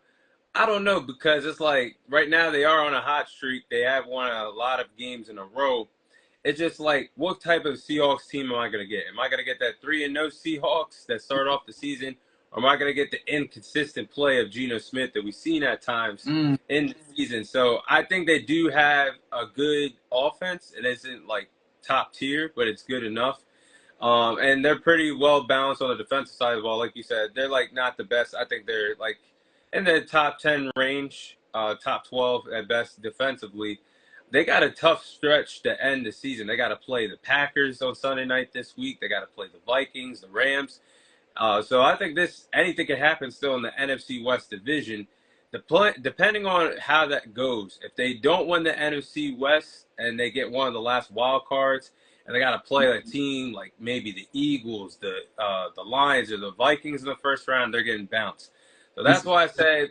I don't know because it's like right now they are on a hot streak. They have won a lot of games in a row. It's just like, what type of Seahawks team am I going to get? Am I going to get that 3-0 Seahawks that start off the season? Or am I going to get the inconsistent play of Geno Smith that we've seen at times Mm. in the season? So I think they do have a good offense. It isn't like top tier, but it's good enough. And they're pretty well balanced on the defensive side of the ball. Like you said, they're like not the best. I think they're like in the top 10 range, top 12 at best defensively. They got a tough stretch to end the season. They got to play the Packers on Sunday night this week. They got to play the Vikings, the Rams. So I think anything can happen still in the NFC West division. Depending on how that goes, if they don't win the NFC West and they get one of the last wild cards, and they got to play a team like maybe the Eagles, the Lions, or the Vikings in the first round, they're getting bounced. So that's why I say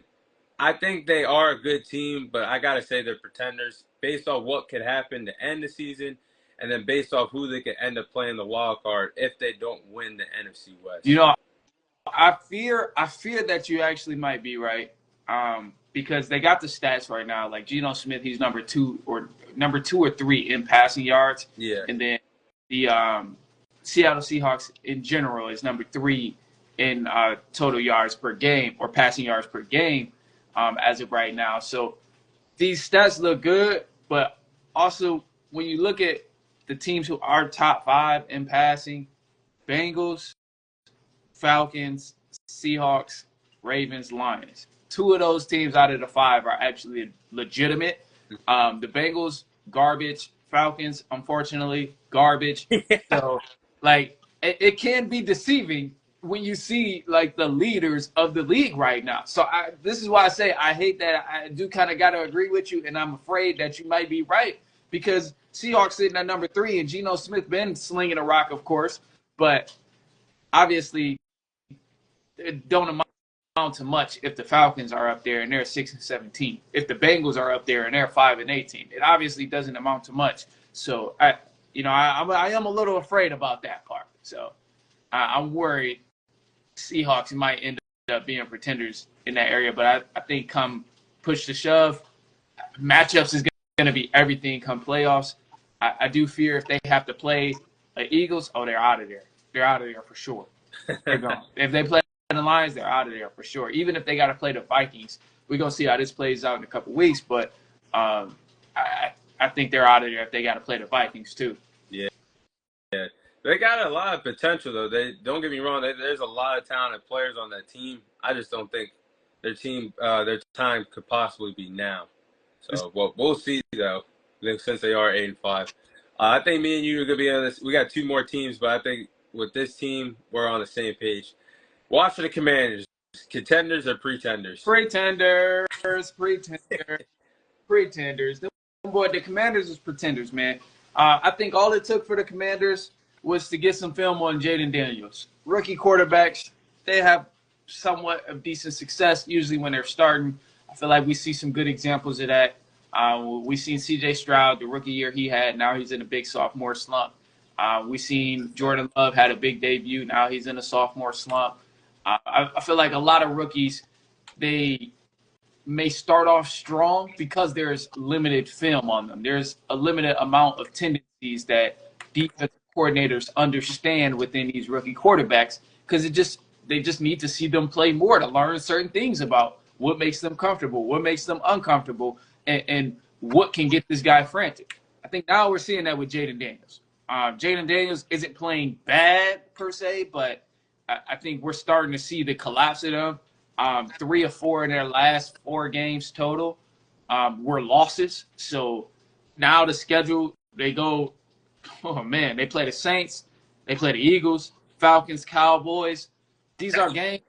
I think they are a good team, but I got to say they're pretenders based on what could happen to end the season, and then based off who they could end up playing the wild card if they don't win the NFC West. You know, I fear that you actually might be right, because they got the stats right now. Like Geno Smith, he's number two or three in passing yards. Yeah. And then the Seattle Seahawks in general is number 3 in total yards per game or passing yards per game as of right now. So these stats look good, but also when you look at the teams who are top 5 in passing, Bengals, Falcons, Seahawks, Ravens, Lions. 2 of those teams out of the 5 are actually legitimate. The Bengals, garbage. Falcons, unfortunately, garbage. So, like, it can be deceiving when you see, like, the leaders of the league right now. So, this is why I say I hate that I do kind of got to agree with you, and I'm afraid that you might be right because Seahawks sitting at number 3, and Geno Smith been slinging a rock, of course, but obviously it don't amount to much if the Falcons are up there and they're 6-17. If the Bengals are up there and they're 5-18, it obviously doesn't amount to much. So I am a little afraid about that part. So I'm worried Seahawks might end up being pretenders in that area. But I think come push to shove, matchups is going to be everything come playoffs. I do fear if they have to play the Eagles, they're out of there. They're out of there for sure. They're gone. If they play the Lions, they're out of there for sure. Even if they got to play the Vikings, we're going to see how this plays out in a couple weeks. But I think they're out of there if they got to play the Vikings too. Yeah. They got a lot of potential, though. Don't get me wrong. There's a lot of talented players on that team. I just don't think their time could possibly be now. So we'll see, though, since they are 8-5. I think me and you are going to be on this. We got 2 more teams, but I think with this team, we're on the same page. Washington Commanders, contenders or pretenders? Pretenders. The Commanders is pretenders, man. I think all it took for the Commanders was to get some film on Jaden Daniels. Rookie quarterbacks, they have somewhat of decent success usually when they're starting. I feel like we see some good examples of that. We've seen C.J. Stroud, the rookie year he had. Now he's in a big sophomore slump. We've seen Jordan Love had a big debut. Now he's in a sophomore slump. I feel like a lot of rookies, they may start off strong because there's limited film on them. There's a limited amount of tendencies that defensive coordinators understand within these rookie quarterbacks because they just need to see them play more to learn certain things about what makes them comfortable, what makes them uncomfortable, and what can get this guy frantic. I think now we're seeing that with Jaden Daniels. Jaden Daniels isn't playing bad per se, but I think we're starting to see the collapse of them. 3 or 4 in their last 4 games total were losses. So now the schedule, they go, they play the Saints, they play the Eagles, Falcons, Cowboys. These are games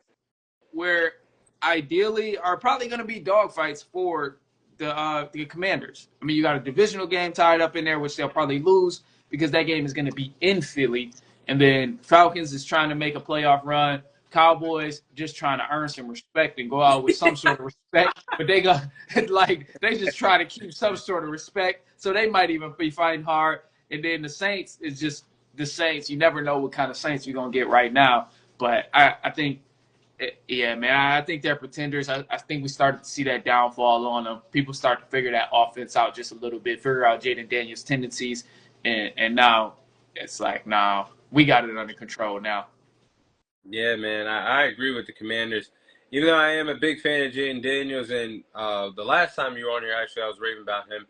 where ideally are probably going to be dogfights for the Commanders. I mean, you got a divisional game tied up in there, which they'll probably lose because that game is going to be in Philly. And then Falcons is trying to make a playoff run. Cowboys just trying to earn some respect and go out with some sort of respect. But they just try to keep some sort of respect. So they might even be fighting hard. And then the Saints is just the Saints, you never know what kind of Saints you're gonna get right now. But I think, yeah, man, I think they're pretenders. I think we started to see that downfall on them. People start to figure that offense out just a little bit, figure out Jaden Daniels' tendencies, and now it's like, nah, we got it under control now. Yeah, man, I agree with the Commanders. Even though I am a big fan of Jaden Daniels, and the last time you were on here, actually, I was raving about him.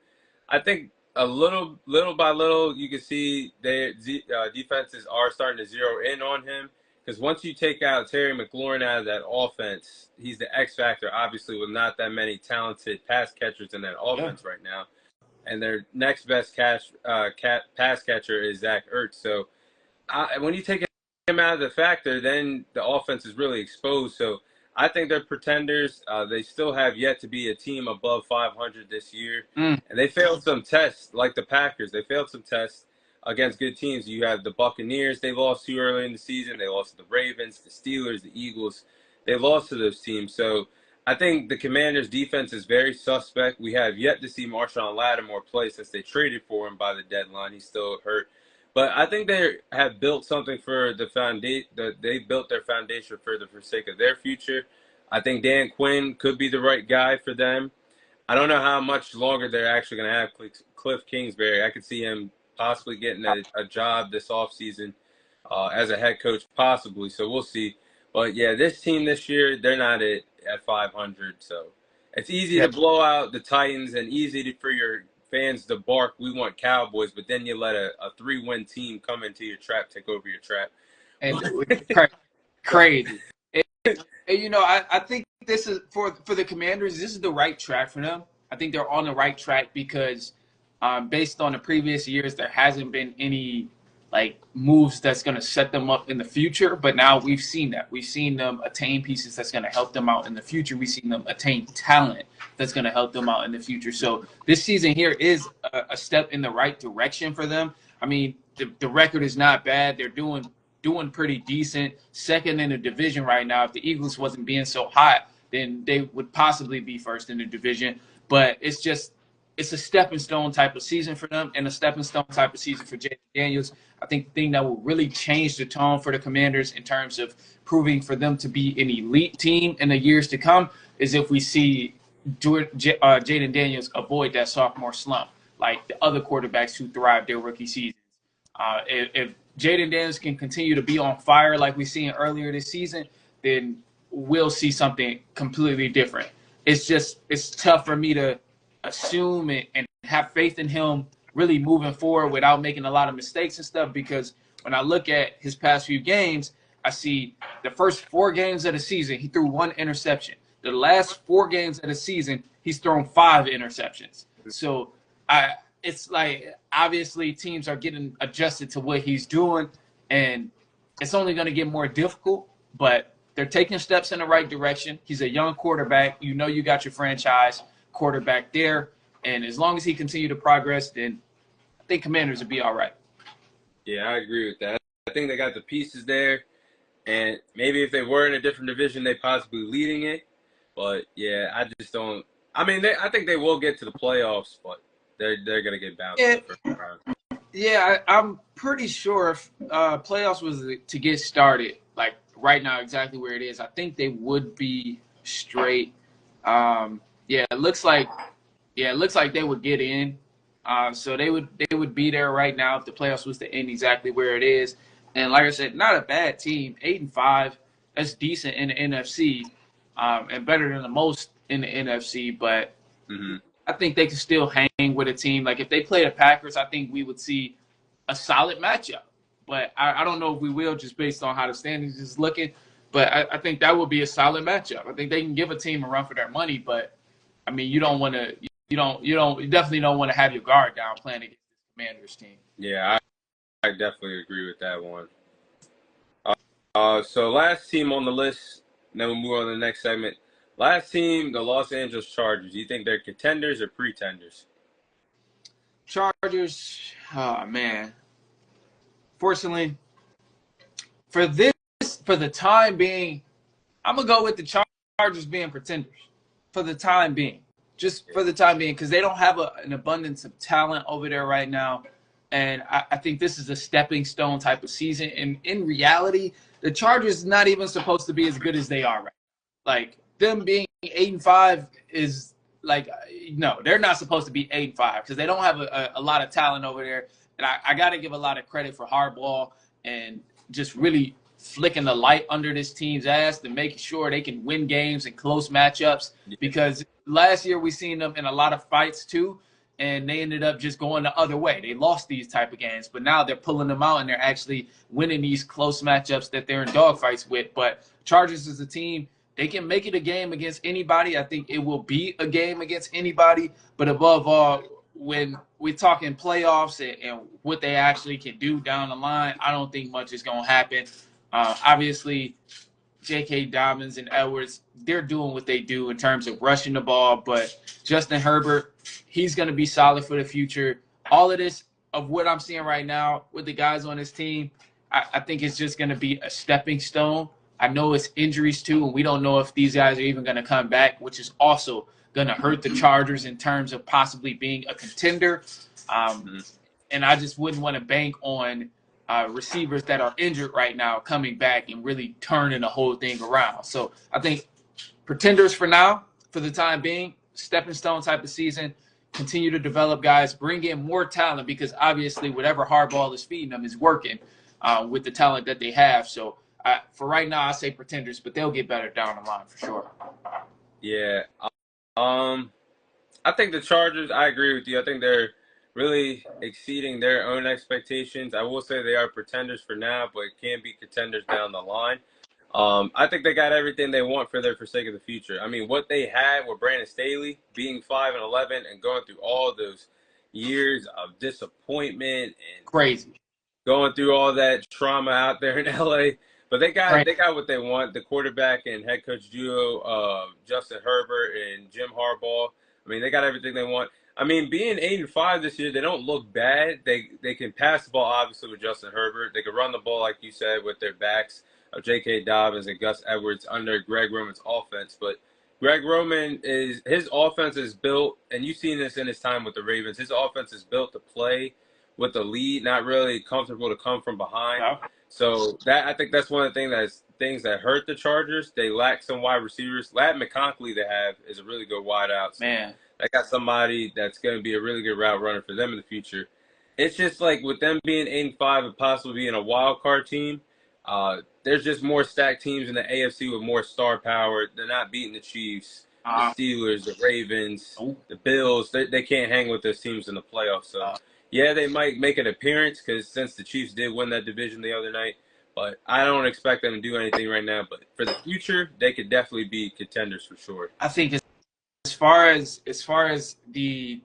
I think little by little, you can see their defenses are starting to zero in on him. Because once you take out Terry McLaurin out of that offense, he's the X factor, obviously, with not that many talented pass catchers in that Yeah. offense right now. And their next best pass catcher is Zach Ertz. So when you take him out of the factor, then the offense is really exposed. So I think they're pretenders. They still have yet to be a team above 500 this year. Mm. And they failed some tests, like the Packers. They failed some tests against good teams. You have the Buccaneers they lost to early in the season. They lost to the Ravens, the Steelers, the Eagles. They lost to those teams. So I think the Commanders' defense is very suspect. We have yet to see Marshawn Lattimore play since they traded for him by the deadline. He's still hurt. But I think they have built something for the foundation. They built their foundation for the sake of their future. I think Dan Quinn could be the right guy for them. I don't know how much longer they're actually going to have Cliff Kingsbury. I could see him possibly getting a job this offseason as a head coach, possibly. So we'll see. But yeah, this team this year, they're not at 500. So it's easy to blow out the Titans and for your fans to bark, we want Cowboys, but then you let a 3-win team come into your trap, take over your trap. And crazy. And, you know, I think this is for the Commanders, this is the right track for them. I think they're on the right track because based on the previous years, there hasn't been any like moves that's going to set them up in the future. But now we've seen that. We've seen them attain pieces that's going to help them out in the future. We've seen them attain talent that's going to help them out in the future. So this season here is a step in the right direction for them. I mean, the record is not bad. They're doing pretty decent. Second in the division right now. If the Eagles wasn't being so hot, then they would possibly be first in the division. But it's a stepping stone type of season for them and a stepping stone type of season for Jaden Daniels. I think the thing that will really change the tone for the Commanders in terms of proving for them to be an elite team in the years to come is if we see Jaden Daniels avoid that sophomore slump like the other quarterbacks who thrived their rookie seasons. If Jaden Daniels can continue to be on fire like we seen earlier this season, then we'll see something completely different. It's tough for me to assume and have faith in him really moving forward without making a lot of mistakes and stuff, because when I look at his past few games, I see the first 4 games of the season, he threw 1 interception. The last 4 games of the season, he's thrown 5 interceptions. So it's like obviously teams are getting adjusted to what he's doing, and it's only going to get more difficult, but they're taking steps in the right direction. He's a young quarterback. You know you got your franchise quarterback there, and as long as he continue to progress, then I think Commanders will be all right. Yeah, I agree with that. I think they got the pieces there, and maybe if they were in a different division, they possibly leading it. But yeah, I just don't. I mean, I think they will get to the playoffs, but they're gonna get bounced in the first round. Yeah, I'm pretty sure if playoffs was to get started, like right now, exactly where it is, I think they would be straight. It looks like they would get in. So they would be there right now if the playoffs was to end exactly where it is. And like I said, not a bad team. 8-5, that's decent in the NFC, and better than the most in the NFC. But I think they can still hang with a team. Like if they play the Packers, I think we would see a solid matchup. But I don't know if we will, just based on how the standings is looking. But I think that would be a solid matchup. I think they can give a team a run for their money. But I mean, you definitely don't want to have your guard down playing against the Commanders team. Yeah, I definitely agree with that one. So last team on the list, then we'll move on to the next segment. Last team, the Los Angeles Chargers. Do you think they're contenders or pretenders? Chargers, oh man. Fortunately, for the time being, I'm gonna go with the Chargers being pretenders. For the time being. Just for the time being, because they don't have an abundance of talent over there right now. And I think this is a stepping stone type of season. And in reality, the Chargers not even supposed to be as good as they are right now. Like them being 8-5 is like no, they're not supposed to be 8-5 because they don't have a lot of talent over there. And I got to give a lot of credit for Harbaugh and just really flicking the light under this team's ass to make sure they can win games and close matchups. Because last year we seen them in a lot of fights too, and they ended up just going the other way. They lost these type of games, but now they're pulling them out and they're actually winning these close matchups that they're in dogfights with. But Chargers is a team, they can make it a game against anybody. I think it will be a game against anybody. But above all, when we're talking playoffs and what they actually can do down the line, I don't think much is going to happen. Obviously, J.K. Dobbins and Edwards, they're doing what they do in terms of rushing the ball. But Justin Herbert, he's going to be solid for the future. All of this, of what I'm seeing right now with the guys on this team, I think it's just going to be a stepping stone. I know it's injuries too, and we don't know if these guys are even going to come back, which is also going to hurt the Chargers in terms of possibly being a contender. And I just wouldn't want to bank on receivers that are injured right now coming back and really turning the whole thing around. So I think pretenders for now, for the time being, stepping stone type of season, continue to develop guys, bring in more talent because obviously whatever Harbaugh is feeding them is working with the talent that they have. So for right now, I say pretenders, but they'll get better down the line for sure. Yeah. I think the Chargers, I agree with you. I think they're really exceeding their own expectations. I will say they are pretenders for now, but can be contenders down the line. I think they got everything they want for their forsake of the future. I mean, what they had with Brandon Staley being 5-11 and going through all those years of disappointment and crazy, going through all that trauma out there in LA. But they got what they want. The quarterback and head coach duo, Justin Herbert and Jim Harbaugh. I mean, they got everything they want. I mean, being 8-5 this year, they don't look bad. They can pass the ball, obviously, with Justin Herbert. They can run the ball, like you said, with their backs of J.K. Dobbins and Gus Edwards under Greg Roman's offense. But Greg Roman, his offense is built, and you've seen this in his time with the Ravens, his offense is built to play with the lead, not really comfortable to come from behind. Yeah. So I think that's one of the things that hurt the Chargers. They lack some wide receivers. Ladd McConkey they have is a really good wide out. Man. They got somebody that's going to be a really good route runner for them in the future. It's just like with them being 8-5 and possibly being a wild card team, there's just more stacked teams in the AFC with more star power. They're not beating the Chiefs, the Steelers, the Ravens, the Bills. They can't hang with those teams in the playoffs. So, yeah, they might make an appearance because since the Chiefs did win that division the other night, but I don't expect them to do anything right now. But for the future, they could definitely be contenders for sure. I think as far as the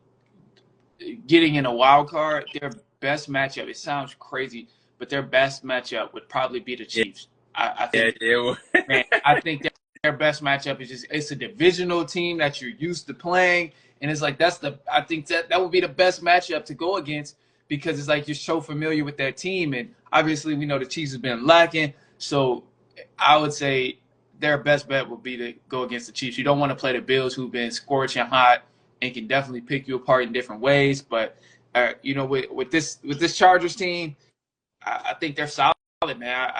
getting in a wild card, their best matchup, it sounds crazy, but their best matchup would probably be the Chiefs. I think I think their best matchup is just it's a divisional team that you're used to playing, and it's like I think that would be the best matchup to go against because it's like you're so familiar with that team, and obviously we know the Chiefs have been lacking, so I would say their best bet would be to go against the Chiefs. You don't want to play the Bills, who've been scorching hot and can definitely pick you apart in different ways. But with this Chargers team, I think they're solid, man.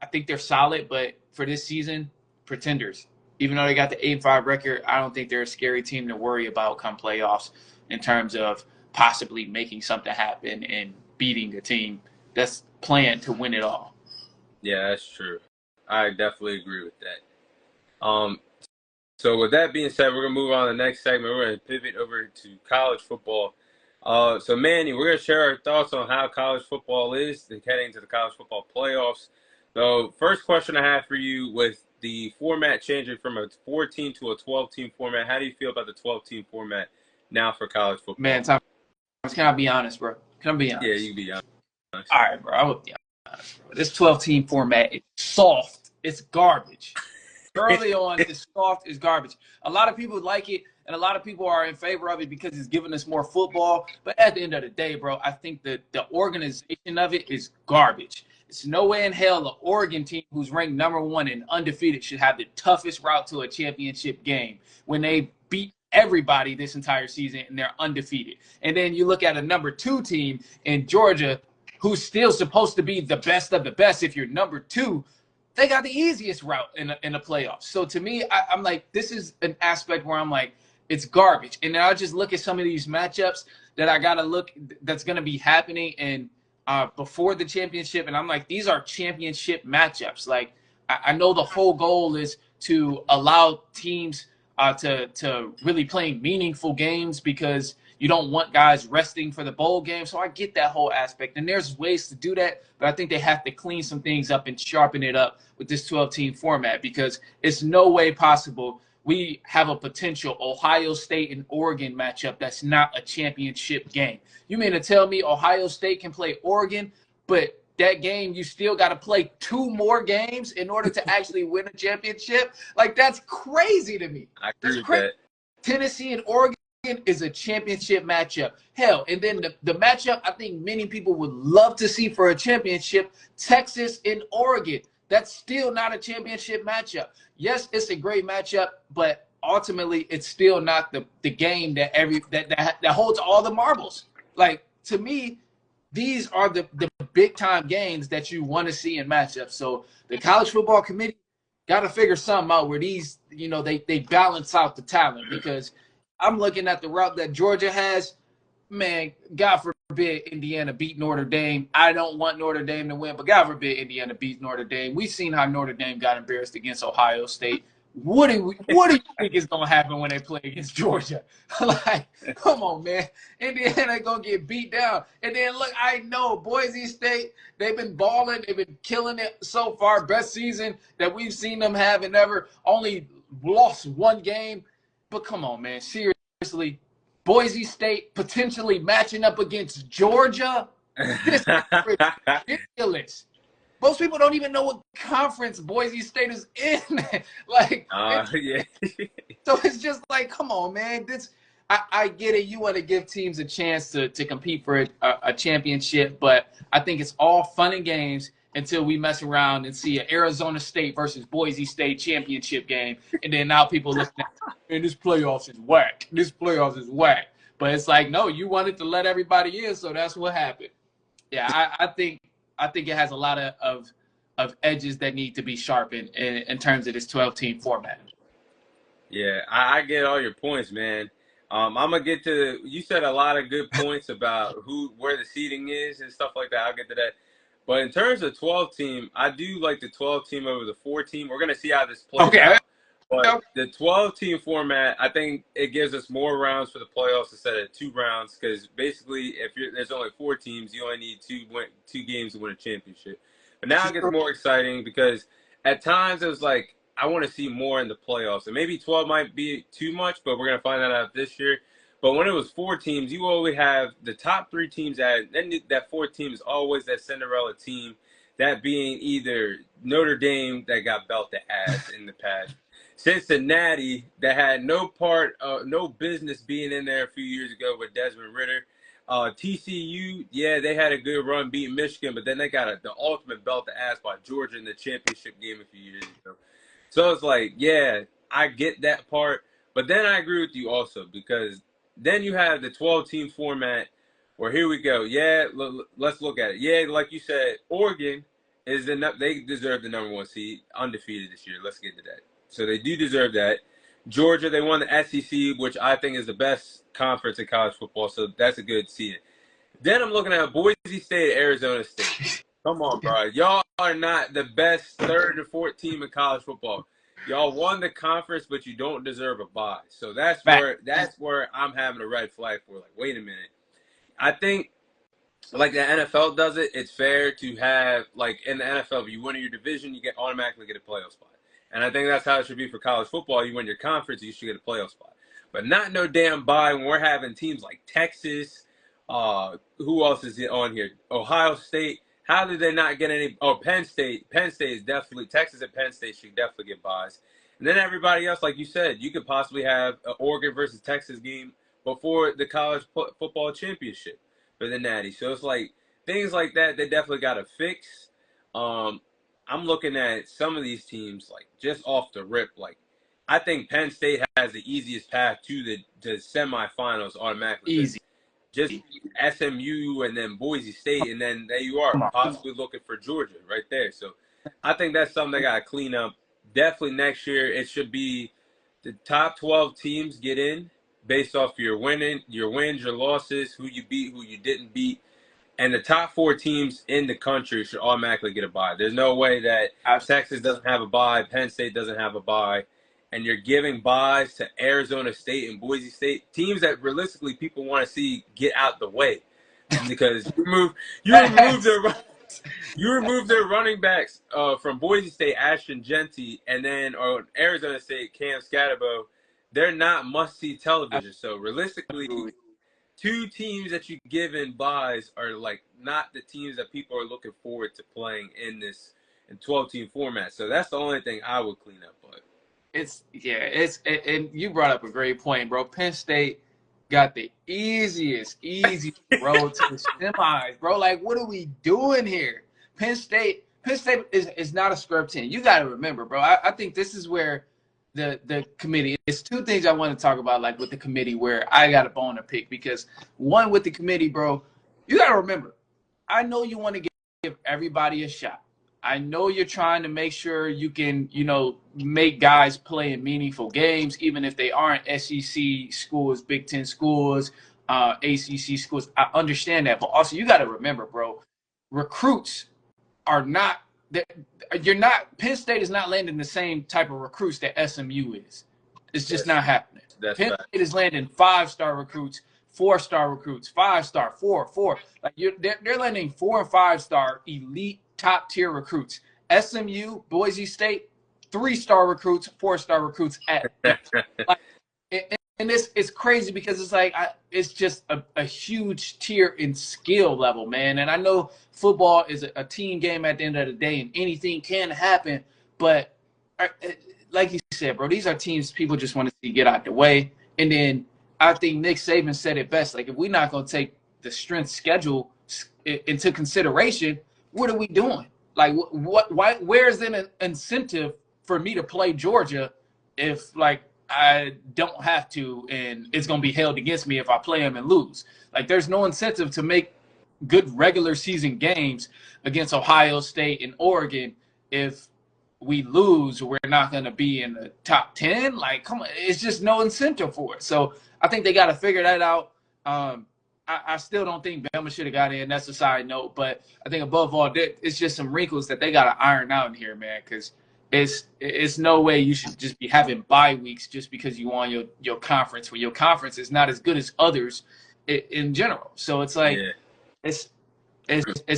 I think they're solid, but for this season, pretenders. Even though they got the 8-5 record, I don't think they're a scary team to worry about come playoffs in terms of possibly making something happen and beating a team that's playing to win it all. Yeah, that's true. I definitely agree with that. So with that being said, we're going to move on to the next segment. We're going to pivot over to college football. So Manny, we're going to share our thoughts on how college football is heading to the college football playoffs. So first question I have for you, with the format changing from a 4-team to a 12-team format, how do you feel about the 12-team format now for college football? Man, Tom, can I be honest, bro? Can I be honest? Yeah, you can be honest. All right, bro. I will be honest, bro. This 12-team format is soft. It's garbage. Early on, it's soft, it's garbage. A lot of people like it, and a lot of people are in favor of it because it's giving us more football. But at the end of the day, bro, I think that the organization of it is garbage. It's no way in hell the Oregon team, who's ranked #1 and undefeated, should have the toughest route to a championship game when they beat everybody this entire season, and they're undefeated. And then you look at a number 2 team in Georgia, who's still supposed to be the best of the best if you're number 2. They got the easiest route in the playoffs. So to me, I'm like, this is an aspect where I'm like, it's garbage. And then I just look at some of these matchups that I gotta look that's gonna be happening and before the championship, and I'm like, these are championship matchups. Like I know the whole goal is to allow teams to really playing meaningful games because you don't want guys resting for the bowl game. So I get that whole aspect. And there's ways to do that, but I think they have to clean some things up and sharpen it up with this 12-team format because it's no way possible we have a potential Ohio State and Oregon matchup that's not a championship game. You mean to tell me Ohio State can play Oregon, but that game you still got to play 2 more games in order to actually win a championship? Like, that's crazy to me. I agree That's with crazy. that. Tennessee and Oregon is a championship matchup. Hell, and then the matchup I think many people would love to see for a championship, Texas and Oregon. That's still not a championship matchup. Yes, it's a great matchup, but ultimately it's still not the game that that holds all the marbles. Like, to me, these are the big time games that you want to see in matchups. So the college football committee got to figure something out where these, they balance out the talent, because I'm looking at the route that Georgia has. Man, God forbid Indiana beat Notre Dame. I don't want Notre Dame to win, but God forbid Indiana beat Notre Dame. We've seen how Notre Dame got embarrassed against Ohio State. What do you think is going to happen when they play against Georgia? Like, come on, man. Indiana going to get beat down. And then, look, I know Boise State, they've been balling. They've been killing it so far. Best season that we've seen them have and ever. Only lost 1 game. But come on, man. Seriously. Boise State potentially matching up against Georgia. This is ridiculous. Most people don't even know what conference Boise State is in. Like, Yeah. So it's just like, come on, man. I get it. You want to give teams a chance to compete for a championship, but I think it's all fun and games until we mess around and see an Arizona State versus Boise State championship game, and then now people listen at, man, this playoffs is whack. This playoffs is whack. But it's like, no, you wanted to let everybody in, so that's what happened. Yeah, I think it has a lot of edges that need to be sharpened in terms of this 12-team format. Yeah, I get all your points, man. I'm gonna get to. You said a lot of good points about where the seating is and stuff like that. I'll get to that. But in terms of 12-team, I do like the 12-team over the 4-team. We're gonna see how this plays out. But the 12-team format, I think it gives us more rounds for the playoffs instead of 2 rounds. Because basically, there's only 4 teams, you only need 2 games to win a championship. But now it gets more exciting because at times it was like, I want to see more in the playoffs. And maybe 12 might be too much, but we're going to find that out this year. But when it was 4 teams, you always have the top 3 teams then that 4th team is always that Cinderella team, that being either Notre Dame that got belted ass in the past, Cincinnati that had no business being in there a few years ago with Desmond Ritter. TCU, yeah, they had a good run beating Michigan, but then they got the ultimate belt to ass by Georgia in the championship game a few years ago. So it's like, yeah, I get that part. But then I agree with you also, because then you have the 12-team format where, here we go. Yeah, let's look at it. Yeah, like you said, Oregon they deserve the number 1 seed, undefeated this year. Let's get to that. So they do deserve that. Georgia, they won the SEC, which I think is the best conference in college football, so that's a good seed. Then I'm looking at Boise State, Arizona State. Come on, bro. Y'all are not the best 3rd and 4th team in college football. Y'all won the conference, but you don't deserve a bye. So that's where I'm having a red flag for. Like, wait a minute. I think, like the NFL does it, it's fair to have, like, in the NFL, if you win your division, you automatically get a playoff spot. And I think that's how it should be for college football. You win your conference, you should get a playoff spot. But not no damn bye when we're having teams like Texas. Who else is on here? Ohio State. How did they not get any? Oh, Penn State. Penn State is definitely, Texas and Penn State should definitely get buys. And then everybody else, like you said, you could possibly have an Oregon versus Texas game before the college football championship for the Natty. So it's like things like that they definitely got to fix. I'm looking at some of these teams, like, just off the rip, like, I think Penn State has the easiest path to the semifinals automatically because Easy. just SMU and then Boise State, and then there you are, Come on. possibly looking for Georgia right there. So I think that's something they got to clean up. Definitely next year, it should be the top 12 teams get in based off your wins, your losses, who you beat, who you didn't beat. And the top 4 teams in the country should automatically get a bye. There's no way that Texas doesn't have a bye, Penn State doesn't have a bye, and you're giving byes to Arizona State and Boise State, teams that realistically people want to see get out the way, because you remove their running backs from Boise State, Ashton Genty, and then Arizona State, Cam Scatterbo. They're not must-see television. So realistically, 2 teams that you give in buys are like not the teams that people are looking forward to playing in this 12-team format. So that's the only thing I would clean up. But and you brought up a great point, bro. Penn State got the easiest road to the semis, bro. Like, what are we doing here? Penn State is not a scrub team. You got to remember, bro. I think this is where the committee, it's 2 things I want to talk about, like with the committee, where I got a bone to pick. Because one, with the committee, bro, you got to remember, I know you want to give everybody a shot. I know you're trying to make sure you can, make guys play in meaningful games, even if they aren't SEC schools, Big Ten schools, ACC schools. I understand that. But also, you got to remember, bro, recruits are not – Penn State is not landing the same type of recruits that SMU is. It's just not happening. Penn State is landing 5-star recruits, 4-star recruits, 5-star, 4. Like, they're landing 4 and 5-star elite top-tier recruits. SMU, Boise State, 3-star recruits, 4-star recruits at like, and it's crazy because it's like it's just a huge tier in skill level, man. And I know football is a team game at the end of the day, and anything can happen. But like you said, bro, these are teams people just want to see get out the way. And then I think Nick Saban said it best. Like, if we're not going to take the strength schedule into consideration, what are we doing? Like, where's an incentive for me to play Georgia if, like, I don't have to, and it's going to be held against me if I play them and lose? Like, there's no incentive to make good regular season games against Ohio State and Oregon if we lose, we're not going to be in the top 10. Like, come on, it's just no incentive for it. So I think they got to figure that out. I still don't think Bama should have got in. That's a side note. But I think above all, it's just some wrinkles that they got to iron out in here, man, because it's no way you should just be having bye weeks just because you won your conference, when your conference is not as good as others in general. So it's like it's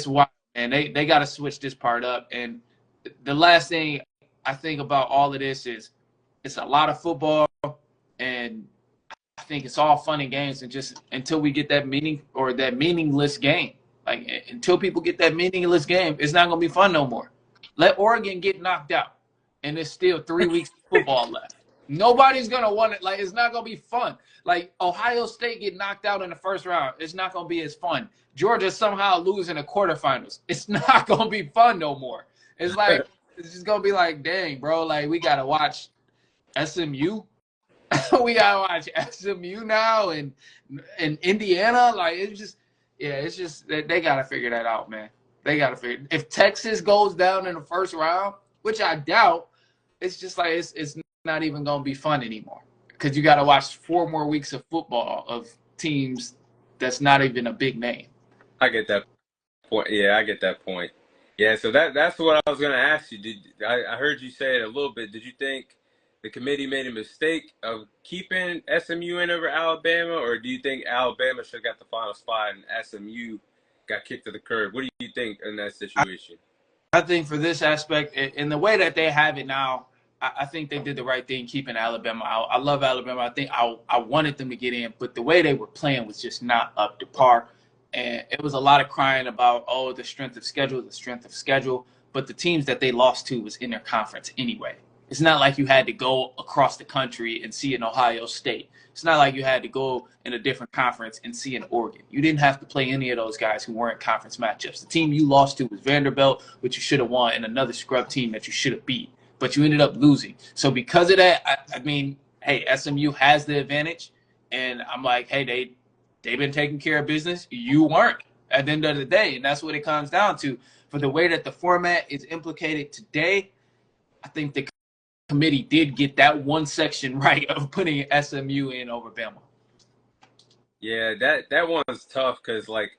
wild, and they got to switch this part up. And the last thing I think about all of this is it's a lot of football, and I think it's all fun and games, and just until we get that meaningless game. Like, until people get that meaningless game, it's not going to be fun no more. Let Oregon get knocked out, and there's still 3 weeks of football left. Nobody's going to want it. Like, it's not going to be fun. Like, Ohio State get knocked out in the first round. It's not going to be as fun. Georgia somehow losing the quarterfinals. It's not going to be fun no more. It's like, it's just going to be like, dang, bro, like, we got to watch SMU. We got to watch SMU now and Indiana. Like, it's just they got to figure that out, man. They got to figure. If Texas goes down in the first round, which I doubt, it's just like it's not even going to be fun anymore, because you got to watch 4 more weeks of football of teams that's not even a big name. I get that point. Yeah, I get that point. Yeah, so that's what I was going to ask you. I heard you say it a little bit. Did you think the committee made a mistake of keeping SMU in over Alabama, or do you think Alabama should have got the final spot and SMU got kicked to the curb? What do you think in that situation? I think for this aspect, in the way that they have it now, I think they did the right thing keeping Alabama out. I love Alabama. I think I wanted them to get in, but the way they were playing was just not up to par. And it was a lot of crying about, the strength of schedule. But the teams that they lost to was in their conference anyway. It's not like you had to go across the country and see an Ohio State. It's not like you had to go in a different conference and see an Oregon. You didn't have to play any of those guys who weren't conference matchups. The team you lost to was Vanderbilt, which you should have won, and another scrub team that you should have beat. but you ended up losing. So because of that, I mean, hey, SMU has the advantage, and I'm like, hey, they've been taking care of business. You weren't at the end of the day, and that's what it comes down to. For the way that the format is implicated today, I think the committee did get that one section right of putting SMU in over Bama. Yeah, that one's tough because like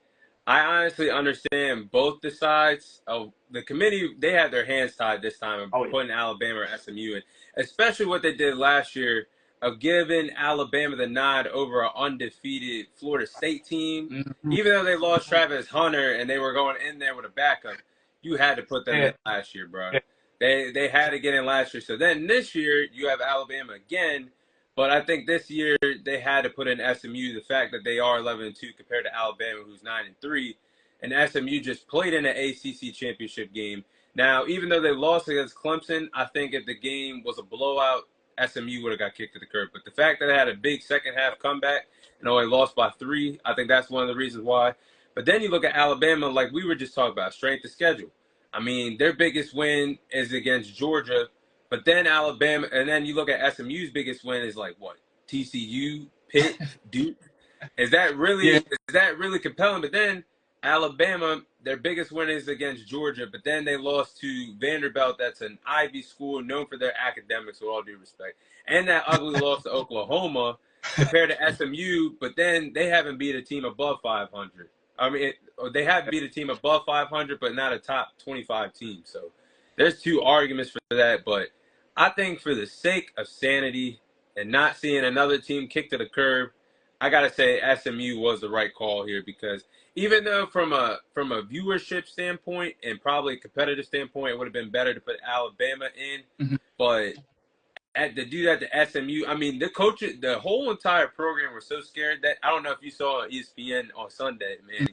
I honestly understand both the sides of the committee. They had their hands tied this time of Oh yeah. putting Alabama or SMU in, especially what they did last year of giving Alabama the nod over an undefeated Florida State team. Mm-hmm. Even though they lost Travis Hunter and they were going in there with a backup, you had to put them Yeah. in last year, bro. Yeah. They had to get in last year. So then this year you have Alabama again. But I think this year they had to put in SMU. The fact that they are 11-2 compared to Alabama, who's 9-3, and SMU just played in an ACC championship game. Now, even though they lost against Clemson, I think if the game was a blowout, SMU would have got kicked to the curb. But the fact that they had a big second half comeback and only lost by 3, I think that's one of the reasons why. But then you look at Alabama, like we were just talking about, strength of schedule. I mean, their biggest win is against Georgia. But then Alabama, and then you look at SMU's biggest win is like what? TCU, Pitt, Duke. Is that Yeah. really compelling? But then Alabama, their biggest win is against Georgia, but then they lost to Vanderbilt. That's an Ivy school known for their academics, with all due respect, and that ugly loss to Oklahoma compared to SMU. But then they haven't beat a team above 500. I mean, they have beat a team above 500, but not a top 25 team. So there's two arguments for that, but I think for the sake of sanity and not seeing another team kick to the curb, I gotta say SMU was the right call here because even though from a viewership standpoint and probably a competitive standpoint, it would have been better to put Alabama in, Mm-hmm. but to do that to SMU, I mean the coaches, the whole entire program were so scared that I don't know if you saw ESPN on Sunday, man,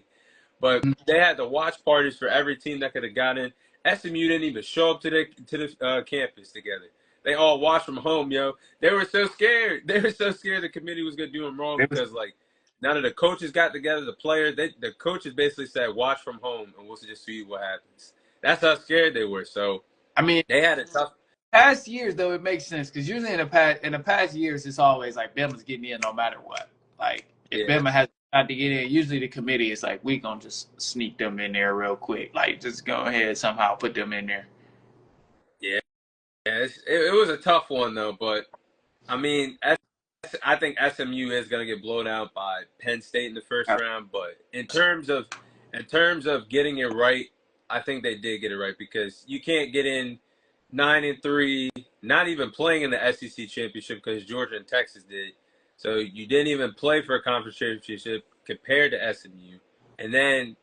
but they had the watch parties for every team that could have got in. SMU didn't even show up to the campus together. They all watched from home, yo. They were so scared. They were so scared the committee was gonna do them wrong because like none of the coaches got together. The players, the coaches basically said, "Watch from home, and we'll just see what happens." That's how scared they were. So I mean, they had a tough. past years though it makes sense because usually in the past years it's always like Bama's getting in no matter what. Like if Yeah, Bama has tried to get in, usually the committee is like we gonna just sneak them in there real quick. Like just go ahead somehow put them in there. yeah. It was a tough one though, but I mean, I think SMU is going to get blown out by Penn State in the first round. But in terms of getting it right, I think they did get it right because you can't get in 9-3, not even playing in the SEC championship because Georgia and Texas did. So you didn't even play for a conference championship compared to SMU. And then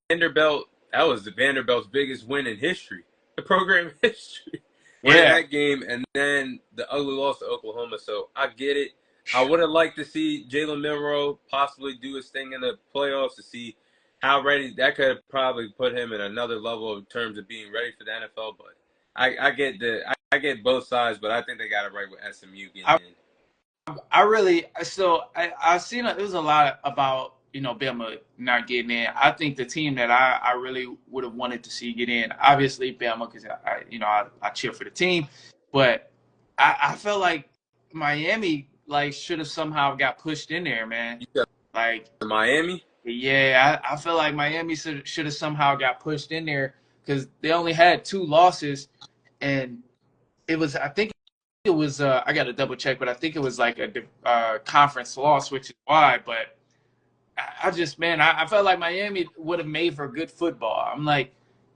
Vanderbilt, that was the Vanderbilt's biggest win in history, the program history. Winning Yeah. that game, and then the ugly loss to Oklahoma. So I get it. I would have liked to see Jalen Milroe possibly do his thing in the playoffs to see how ready that could have probably put him at another level in terms of being ready for the NFL. But I get both sides, but I think they got it right with SMU getting in. I've seen it was a lot about Bama not getting in. I think the team that I really would have wanted to see get in, obviously Bama, because I cheer for the team, but I felt like Miami like should have somehow got pushed in there, man. You got Like Miami? yeah, I feel like Miami should have somehow got pushed in there because they only had 2 losses, and I think it was I got to double check, but I think it was like a conference loss, which is why. But I just I felt like Miami would have made for good football. I'm like,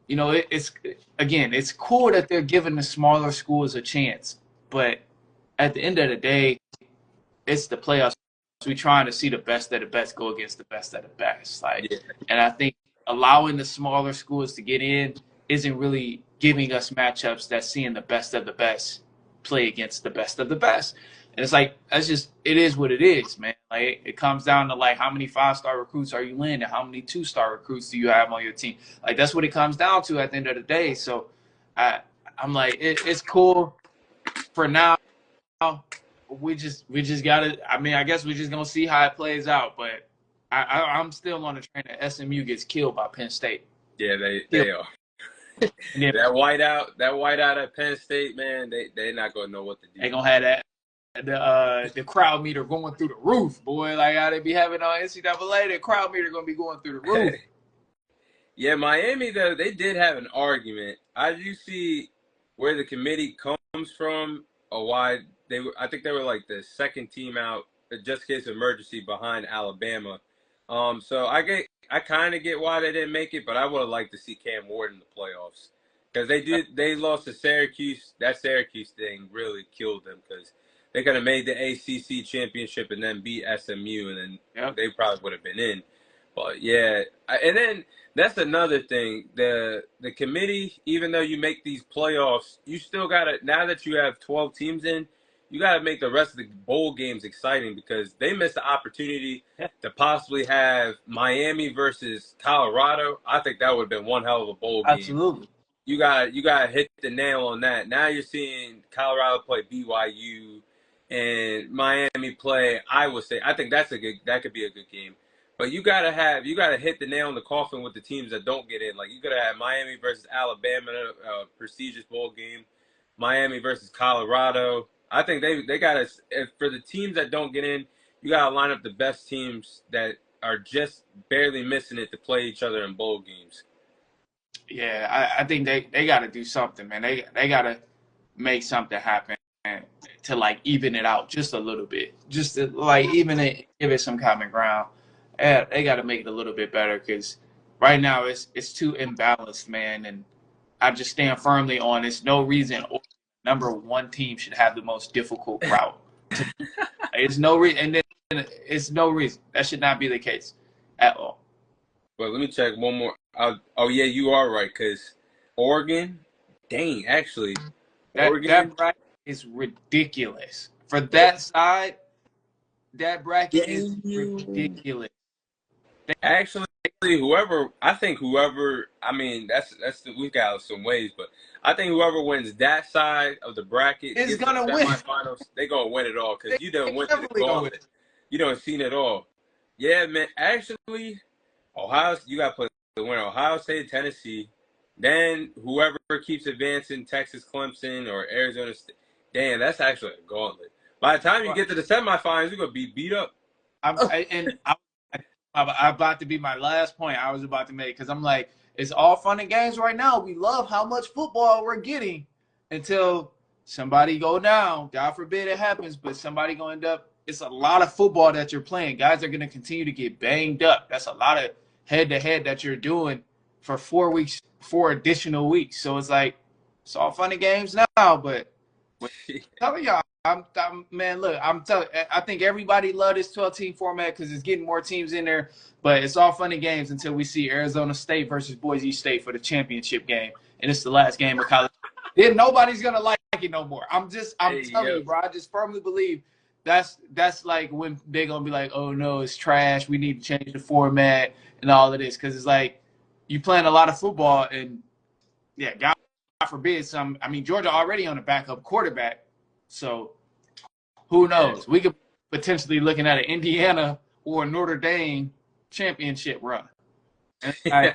it's cool that they're giving the smaller schools a chance, but at the end of the day, it's the playoffs. We're trying to see the best of the best go against the best of the best. Like, Yeah. and I think allowing the smaller schools to get in isn't really giving us matchups that's seeing the best of the best play against the best of the best. And it's like, it is what it is, man. Like, it comes down to like how many 5-star recruits are you landing? How many 2-star recruits do you have on your team? Like, that's what it comes down to at the end of the day. So I'm like, it's cool for now. We just gotta. I mean, I guess we're just gonna see how it plays out. But I'm still on the train that SMU gets killed by Penn State. Yeah, they are. And then That whiteout at Penn State, man, they're not gonna know what to they do. gonna have the crowd meter going through the roof, boy. Like how they be having on NCAA, the crowd meter gonna be going through the roof. Yeah, Miami though, they did have an argument. I do see where the committee comes from, or why they were. I think they were like the second team out, just in case of emergency, behind Alabama. So I kind of get why they didn't make it, but I would have liked to see Cam Ward in the playoffs because they lost to Syracuse. That Syracuse thing really killed them because they could have made the ACC championship and then beat SMU, and then Yep. they probably would have been in. But yeah, and then that's another thing. The committee, even though you make these playoffs, you still gotta, now that you have 12 teams in, you gotta make the rest of the bowl games exciting because they missed the opportunity Yeah. to possibly have Miami versus Colorado. I think that would have been one hell of a bowl game. Absolutely. You gotta hit the nail on that. Now you're seeing Colorado play BYU and Miami play Iowa State. I think that could be a good game. But you gotta hit the nail in the coffin with the teams that don't get in. Like you gotta have Miami versus Alabama, a prestigious bowl game. Miami versus Colorado. I think they gotta, for the teams that don't get in, you gotta line up the best teams that are just barely missing it to play each other in bowl games. Yeah, I think they got to do something, man. They got to make something happen to like even it out just a little bit, just to like even it, give it some common ground. Yeah, they got to make it a little bit better because right now it's too imbalanced, man. And I just stand firmly on it's no reason number one team should have the most difficult route. It's no reason, and then it's no reason that should not be the case at all. But let me check one more. Oh yeah, you are right. Cause Oregon, dang, actually, That Oregon. bracket is ridiculous. For that side, that bracket is Dang you. ridiculous. Actually, whoever. I mean, we got some ways, but I think whoever wins that side of the bracket It's gets to the gonna win. semifinals. They gonna win it all because you They done went through the definitely gonna win. gauntlet. You done seen it all. Yeah, man. Actually, you got to play the winner. Ohio State, Tennessee. Then whoever keeps advancing, Texas, Clemson, or Arizona State. Damn, that's actually a gauntlet. By the time you get to the semifinals, you're gonna be beat up. I'm about to be my last point I was about to make because I'm like, it's all fun and games right now. We love how much football we're getting until somebody go down. God forbid it happens, but somebody gonna end up. It's a lot of football that you're playing. Guys are gonna continue to get banged up. That's a lot of head to head that you're doing for 4 weeks, 4 additional weeks. So it's like it's all fun and games now, but I'm telling y'all, man. Look, I'm telling. I think everybody love this 12-team format because it's getting more teams in there. But it's all fun and games until we see Arizona State versus Boise State for the championship game, and it's the last game of college. Then nobody's gonna like it no more. I'm Hey, telling yo. you, bro. I just firmly believe that's like when they're gonna be like, oh no, it's trash. We need to change the format and all of this because it's like you playing a lot of football and yeah, God forbid some. I mean, Georgia already on a backup quarterback, so who knows? We could potentially looking at an Indiana or a Notre Dame championship run. And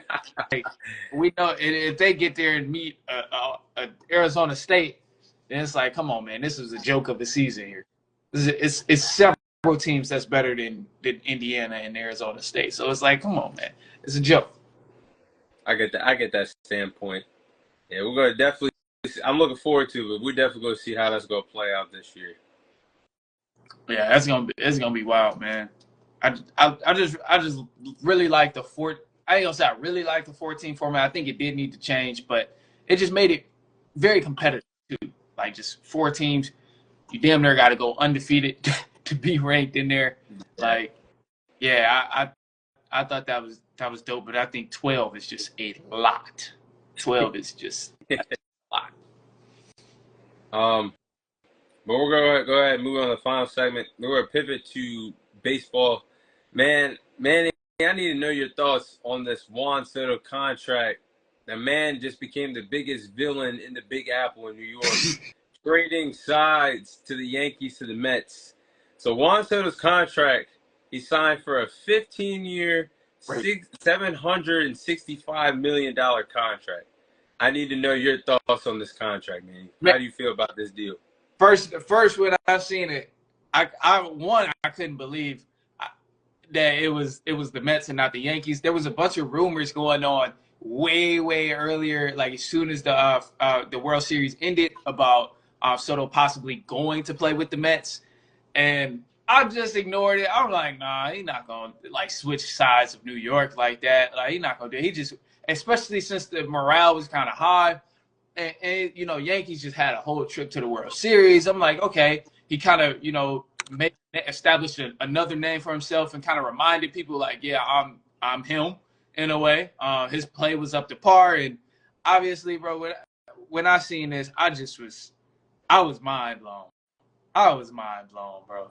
we know if they get there and meet a Arizona State, then it's like, come on, man, this is a joke of the season here. It's several teams that's better than Indiana and Arizona State. So it's like, come on, man, it's a joke. I get that standpoint. Yeah, we're gonna definitely. I'm looking forward to it. We're definitely gonna see how that's gonna play out this year. Yeah, it's gonna be wild, man. I just really like the four. I ain't gonna say I really like the 14 format. I think it did need to change, but it just made it very competitive too. Like just four teams, you damn near got to go undefeated to be ranked in there. Like, yeah, I thought that was dope, but I think 12 is just a lot. 12 is just a lot. But we're gonna go ahead and move on to the final segment. We're gonna pivot to baseball. Man, I need to know your thoughts on this Juan Soto contract. The man just became the biggest villain in the Big Apple in New York, trading sides to the Yankees to the Mets. So Juan Soto's contract, he signed for a 15-year, $765 million contract. I need to know your thoughts on this contract, man. Man, How do you feel about this deal? first when I seen it, I couldn't believe that it was the Mets and not the Yankees. There was a bunch of rumors going on way earlier, like as soon as the World Series ended, about Soto possibly going to play with the Mets, and I just ignored it. I'm like, nah, he's not gonna like switch sides of New York like that. Like he's not gonna do it. He just, especially since the morale was kind of high, and you know, Yankees just had a whole trip to the World Series. I'm like, okay, he kind of, you know, established another name for himself and kind of reminded people like, yeah, I'm him in a way. His play was up to par, and obviously, bro, when I seen this, I was mind blown. I was mind blown, bro.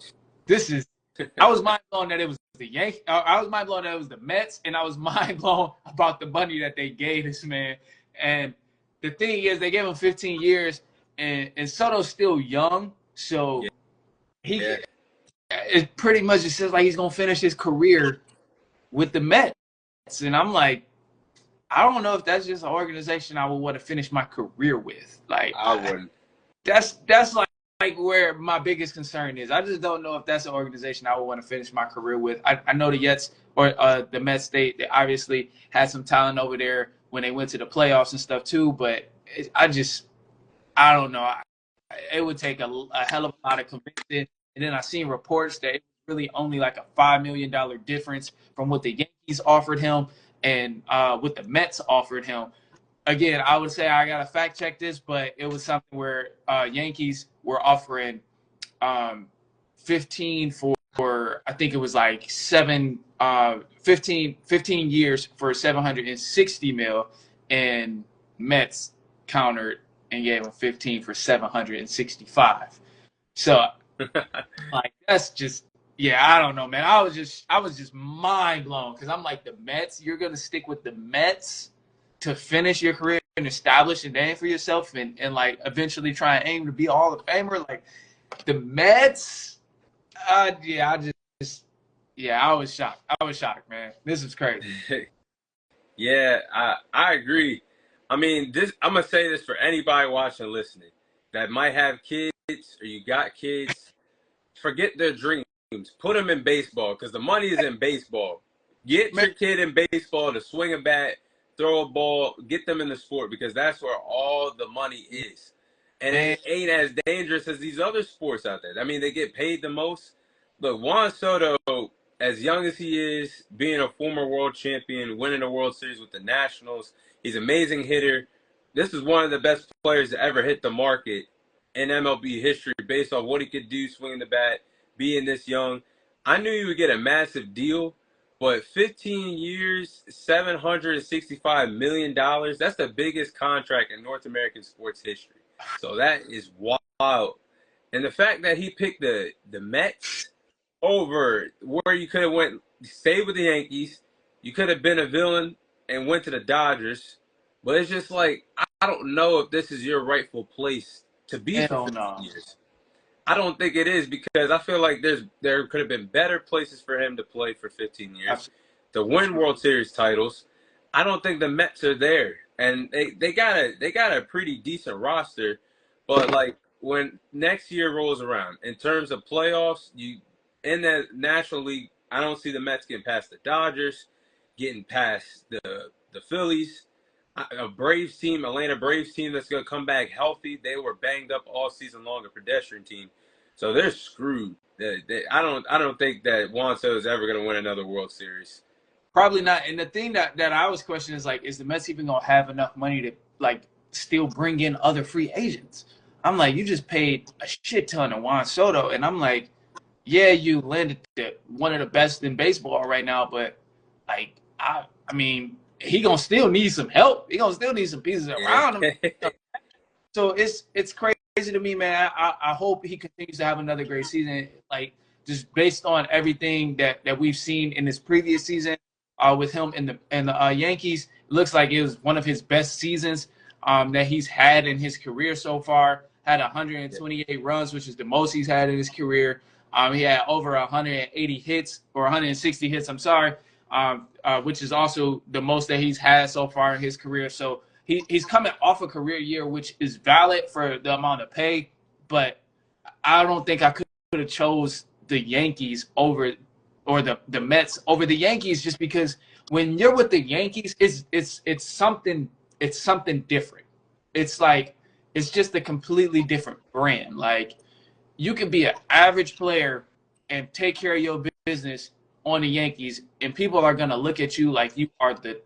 I was mind blown that it was the Yankees. I was mind blown that it was the Mets, and I was mind blown about the money that they gave this man. And the thing is, they gave him 15 years, and Soto's still young, so he Yeah. it pretty much it says like he's gonna finish his career with the Mets. And I'm like, I don't know if that's just an organization I would want to finish my career with. Like, I wouldn't. that's like where my biggest concern is. I just don't know if that's an organization I would want to finish my career with. I know the Jets or the Mets, they obviously had some talent over there when they went to the playoffs and stuff too, but I don't know. It would take a hell of a lot of convincing. And then I seen reports that it was really only like a $5 million difference from what the Yankees offered him and what the Mets offered him. Again, I would say I got to fact check this, but it was something where Yankees were offering 15 for I think it was like 15 years for 760 mil, and Mets countered and gave him 15 for 765. So like that's just, yeah, I don't know, man. I was just mind blown because I'm like, the Mets, you're gonna stick with the Mets to finish your career and establish a name for yourself and like eventually try and aim to be a Hall of Famer. Like the Mets, yeah, I was shocked. I was shocked, man. This is crazy. Yeah, I agree. I mean, I'm gonna say this for anybody watching and listening that might have kids or you got kids. Forget their dreams. Put them in baseball because the money is in baseball. Get your kid in baseball to swing a bat, throw a ball, get them in the sport because that's where all the money is. And it ain't as dangerous as these other sports out there. I mean, they get paid the most. Look, Juan Soto, as young as he is, being a former world champion, winning a World Series with the Nationals, he's an amazing hitter. This is one of the best players to ever hit the market in MLB history based on what he could do swinging the bat, being this young. I knew he would get a massive deal, but 15 years, $765 million, that's the biggest contract in North American sports history. So that is wild. And the fact that he picked the Mets over where you could have stayed with the Yankees, you could have been a villain and went to the Dodgers. But it's just like, I don't know if this is your rightful place to be for 15 years. I don't think it is because I feel like there could have been better places for him to play for 15 years, to win World Series titles. I don't think the Mets are there, and they got a pretty decent roster, but like when next year rolls around, in terms of playoffs, in the National League, I don't see the Mets getting past the Dodgers, getting past the Phillies. A Braves team, Atlanta Braves team that's going to come back healthy. They were banged up all season long, a pedestrian team. So they're screwed. I don't think that Juan Soto is ever going to win another World Series. Probably not. And the thing that I was questioning is like, is the Mets even going to have enough money to like still bring in other free agents? I'm like, you just paid a shit ton of Juan Soto. And I'm like, yeah, you landed one of the best in baseball right now. But like, I mean, he gonna still need some help. He gonna still need some pieces around him. So it's crazy to me, man. I hope he continues to have another great season. Like just based on everything that we've seen in this previous season with him in the Yankees, it looks like it was one of his best seasons that he's had in his career so far. Had 128 runs, which is the most he's had in his career. He had over 180 hits or 160 hits. I'm sorry. Which is also the most that he's had so far in his career. So he's coming off a career year, which is valid for the amount of pay, but I don't think I could have chose the Yankees over or the Mets over the Yankees, just because when you're with the Yankees, it's something different. It's like it's just a completely different brand. Like you could be an average player and take care of your business on the Yankees, and people are gonna look at you like you are the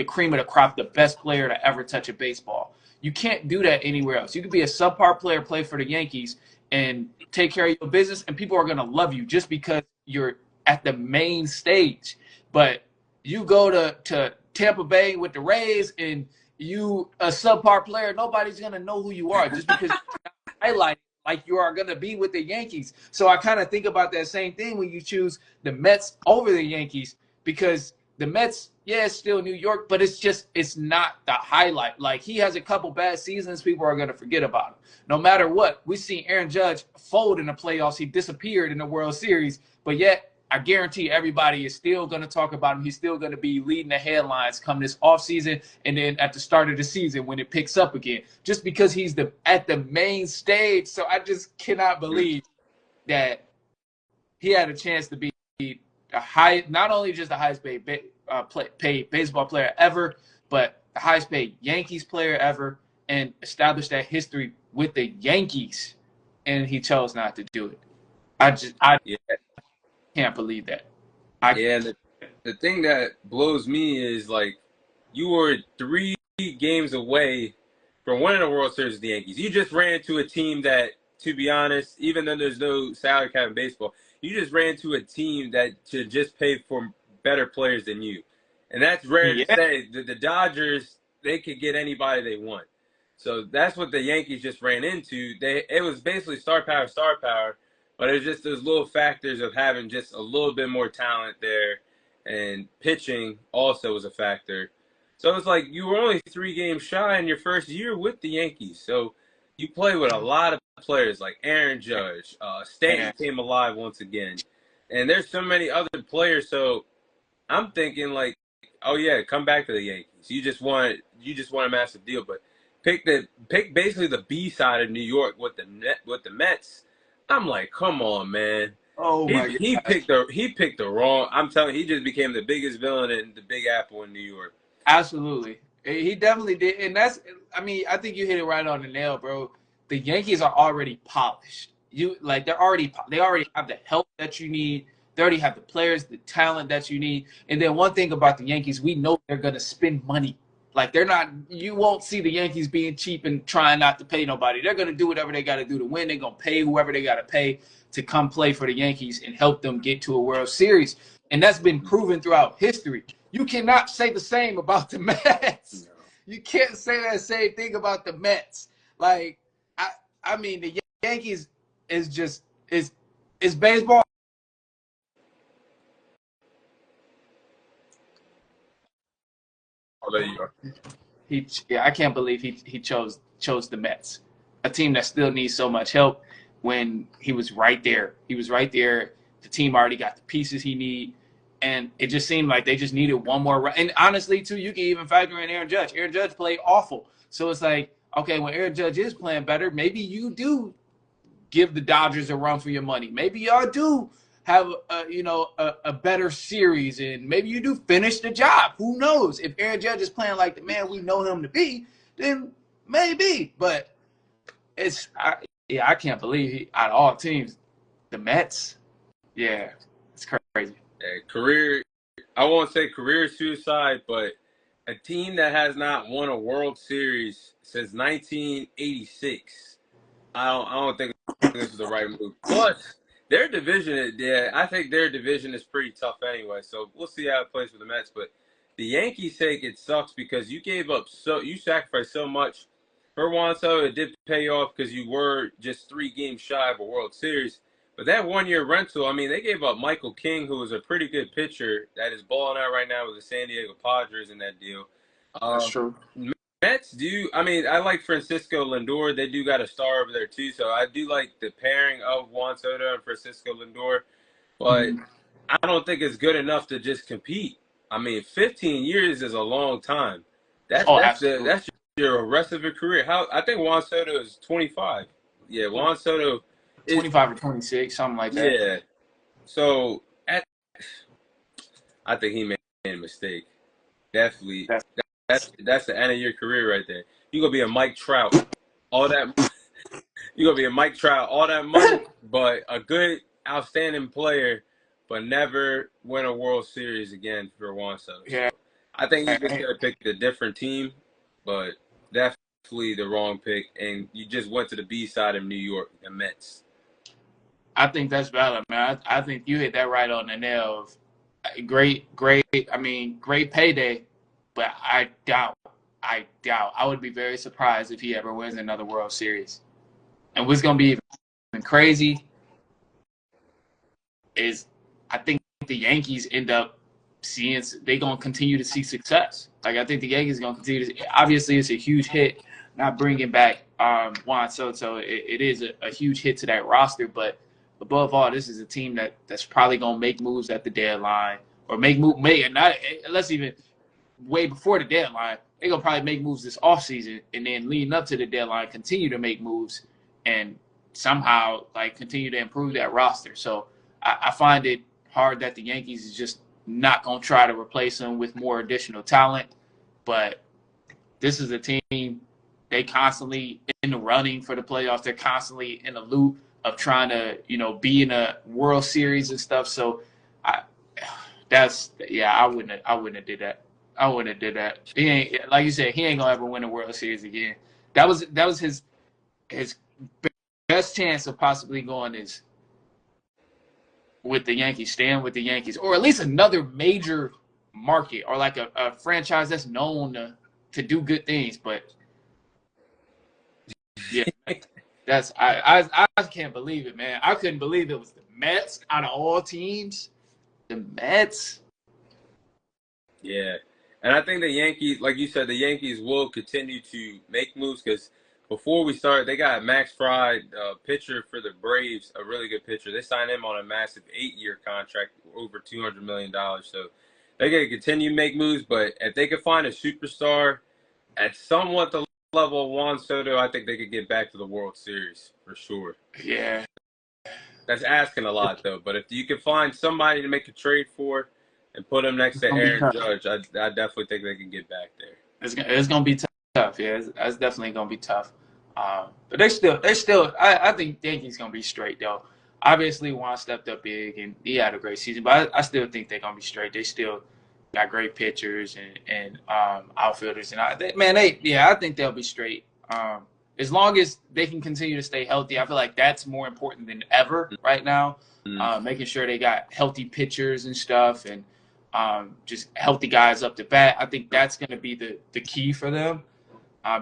cream of the crop, the best player to ever touch a baseball. You can't do that anywhere else. You could be a subpar player, play for the Yankees, and take care of your business, and people are gonna love you just because you're at the main stage. But you go to Tampa Bay with the Rays and you a subpar player, nobody's gonna know who you are just because you're highlighted like you are gonna be with the Yankees. So I kind of think about that same thing when you choose the Mets over the Yankees, because the Mets, yeah, it's still New York, but it's not the highlight. Like he has a couple bad seasons, people are gonna forget about him. No matter what, we seen Aaron Judge fold in the playoffs. He disappeared in the World Series, but yet I guarantee everybody is still going to talk about him. He's still going to be leading the headlines come this offseason and then at the start of the season when it picks up again, just because he's at the main stage. So I just cannot believe that he had a chance to be not only just the highest paid baseball player ever, but the highest paid Yankees player ever, and establish that history with the Yankees, and he chose not to do it. I Yeah. can't believe that. Yeah, the thing that blows me is like you were 3 games away from winning a World Series with the Yankees. You just ran into a team that, to be honest, even though there's no salary cap in baseball, you just ran into a team that should just pay for better players than you. And that's rare to Yeah. say. The Dodgers, they could get anybody they want. So that's what the Yankees just ran into. It was basically star power, but it's just those little factors of having just a little bit more talent there, and pitching also was a factor. So it's like you were only 3 games shy in your first year with the Yankees. So you play with a lot of players like Aaron Judge, Stanton came alive once again, and there's so many other players. So I'm thinking like, oh yeah, come back to the Yankees. You just want a massive deal, but pick basically the B side of New York with the Mets. I'm like, come on, man. Oh my He God. picked the wrong. I'm telling you, he just became the biggest villain in the Big Apple in New York. Absolutely. He definitely did. And I mean, I think you hit it right on the nail, bro. The Yankees are already polished. They already have the help that you need. They already have the players, the talent that you need. And then one thing about the Yankees, we know they're going to spend money. Like you won't see the Yankees being cheap and trying not to pay nobody. They're going to do whatever they got to do to win. They're going to pay whoever they got to pay to come play for the Yankees and help them get to a World Series. And that's been proven throughout history. You cannot say the same about the Mets. You can't say that same thing about the Mets. Like, I mean, the Yankees is just is baseball. Oh, there you go. I can't believe he chose the Mets, a team that still needs so much help. When he was right there, The team already got the pieces he need, and it just seemed like they just needed one more run. And honestly, too, you can even factor in Aaron Judge. Aaron Judge played awful, so it's like, okay, when Aaron Judge is playing better, maybe you do give the Dodgers a run for your money. Maybe y'all do have a better series, and maybe you do finish the job. Who knows? If Aaron Judge is playing like the man we know him to be, then maybe. But I can't believe out of all teams, the Mets. Yeah, it's crazy. Career, I won't say career suicide, but a team that has not won a World Series since 1986. I don't think this is the right move. Plus, their division, I think their division is pretty tough anyway. So we'll see how it plays for the Mets. But the Yankees' sake, it sucks because you sacrificed so much for Juan Soto. It did pay off because you were just 3 games shy of a World Series. But that 1 year rental, I mean, they gave up Michael King, who was a pretty good pitcher that is balling out right now with the San Diego Padres in that deal. That's true. Mets I mean, I like Francisco Lindor. They do got a star over there too, so I do like the pairing of Juan Soto and Francisco Lindor. But I don't think it's good enough to just compete. I mean, 15 years is a long time. That's Absolutely. that's your rest of your career. I think Juan Soto is 25. Yeah, Juan Soto is 25 or 26, something like that. yeah. So I think he made a mistake. Definitely, That's that's the end of your career right there. You gonna be a Mike Trout, all that. You gonna be a Mike Trout, all that money, but a good, outstanding player, but never win a World Series again for Juan Soto. yeah. So I think you just gotta pick a different team, but definitely the wrong pick, and you just went to the B side of New York, the Mets. I think that's valid, man. I think you hit that right on the nail. Great. I mean, great payday, but I doubt. I would be very surprised if he ever wins another World Series. And what's gonna be even crazy is I think the Yankees end up seeing they gonna continue to see success. Like I think the Yankees gonna continue to. Obviously, it's a huge hit not bringing back Juan Soto. It is a huge hit to that roster, but above all, this is a team that's probably gonna make moves at the deadline or make not unless even way before the deadline. They're gonna probably make moves this offseason and then leading up to the deadline, continue to make moves and somehow like continue to improve that roster. So I find it hard that the Yankees is just not gonna try to replace him with more additional talent. But this is a team they constantly in the running for the playoffs. They're constantly in the loop of trying to, be in a World Series and stuff. So I wouldn't have did that. I wouldn't have did that. He ain't, like you said, he ain't gonna ever win a World Series again. That was his best chance of possibly going is with the Yankees, staying with the Yankees, or at least another major market or like a franchise that's known to do good things. But yeah, I can't believe it, man. I couldn't believe it was the Mets out of all teams. The Mets. Yeah, and I think the Yankees, like you said, the Yankees will continue to make moves because before we start, they got Max Fry, pitcher for the Braves, a really good pitcher. They signed him on a massive 8-year contract, over $200 million. So they got to continue to make moves, but if they could find a superstar at somewhat the level of Juan Soto, I think they could get back to the World Series for sure. Yeah. That's asking a lot, though. But if you can find somebody to make a trade for and put him next to Aaron Judge, I definitely think they can get back there. It's gonna be tough. Yeah, it's definitely gonna be tough. But they still. I think Yankees gonna be straight though. Obviously, Juan stepped up big and he had a great season, but I still think they're gonna be straight. They still got great pitchers and outfielders, and I think they'll be straight. As long as they can continue to stay healthy, I feel like that's more important than ever right now. Making sure they got healthy pitchers and stuff, and just healthy guys up to bat. I think that's going to be the key for them.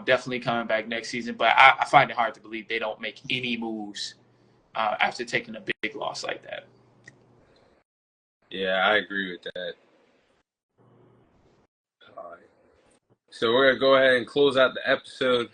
Definitely coming back next season, but I find it hard to believe they don't make any moves after taking a big loss like that. Yeah, I agree with that. All right. So we're going to go ahead and close out the episode.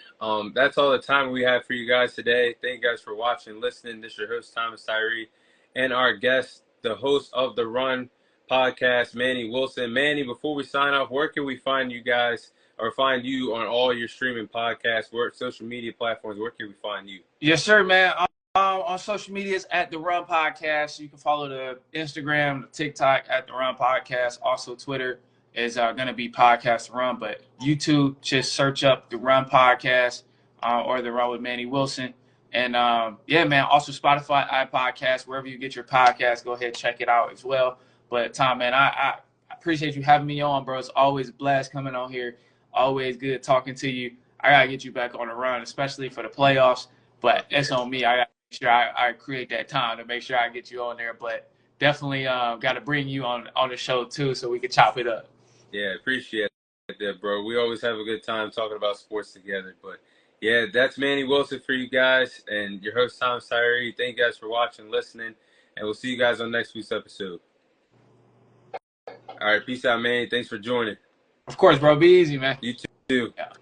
That's all the time we have for you guys today. Thank you guys for watching, listening. This is your host, Thomas Tyree, and our guest, the host of The Run podcast, Manny Wilson. Manny, before we sign off, where can we find you guys or find you on all your streaming podcasts, social media platforms? Where can we find you? Yes, sir, man. On social medias at The Run Podcast. You can follow the Instagram, the TikTok at The Run Podcast. Also, Twitter is going to be Podcast Run, but YouTube, just search up The Run Podcast or The Run with Manny Wilson. And man, also Spotify, iPodcast, wherever you get your podcast, go ahead and check it out as well. But Tom, man, I appreciate you having me on, bro. It's always a blast coming on here. Always good talking to you. I got to get you back on the run, especially for the playoffs. But it's on me. I got to make sure I create that time to make sure I get you on there. But definitely got to bring you on the show, too, so we can chop it up. Yeah, appreciate that, bro. We always have a good time talking about sports together. But, yeah, that's Manny Wilson for you guys and your host, Thomas Tyree. Thank you guys for watching, listening, and we'll see you guys on next week's episode. All right, peace out, Manny. Thanks for joining. Of course, bro. Be easy, man. You too. Yeah.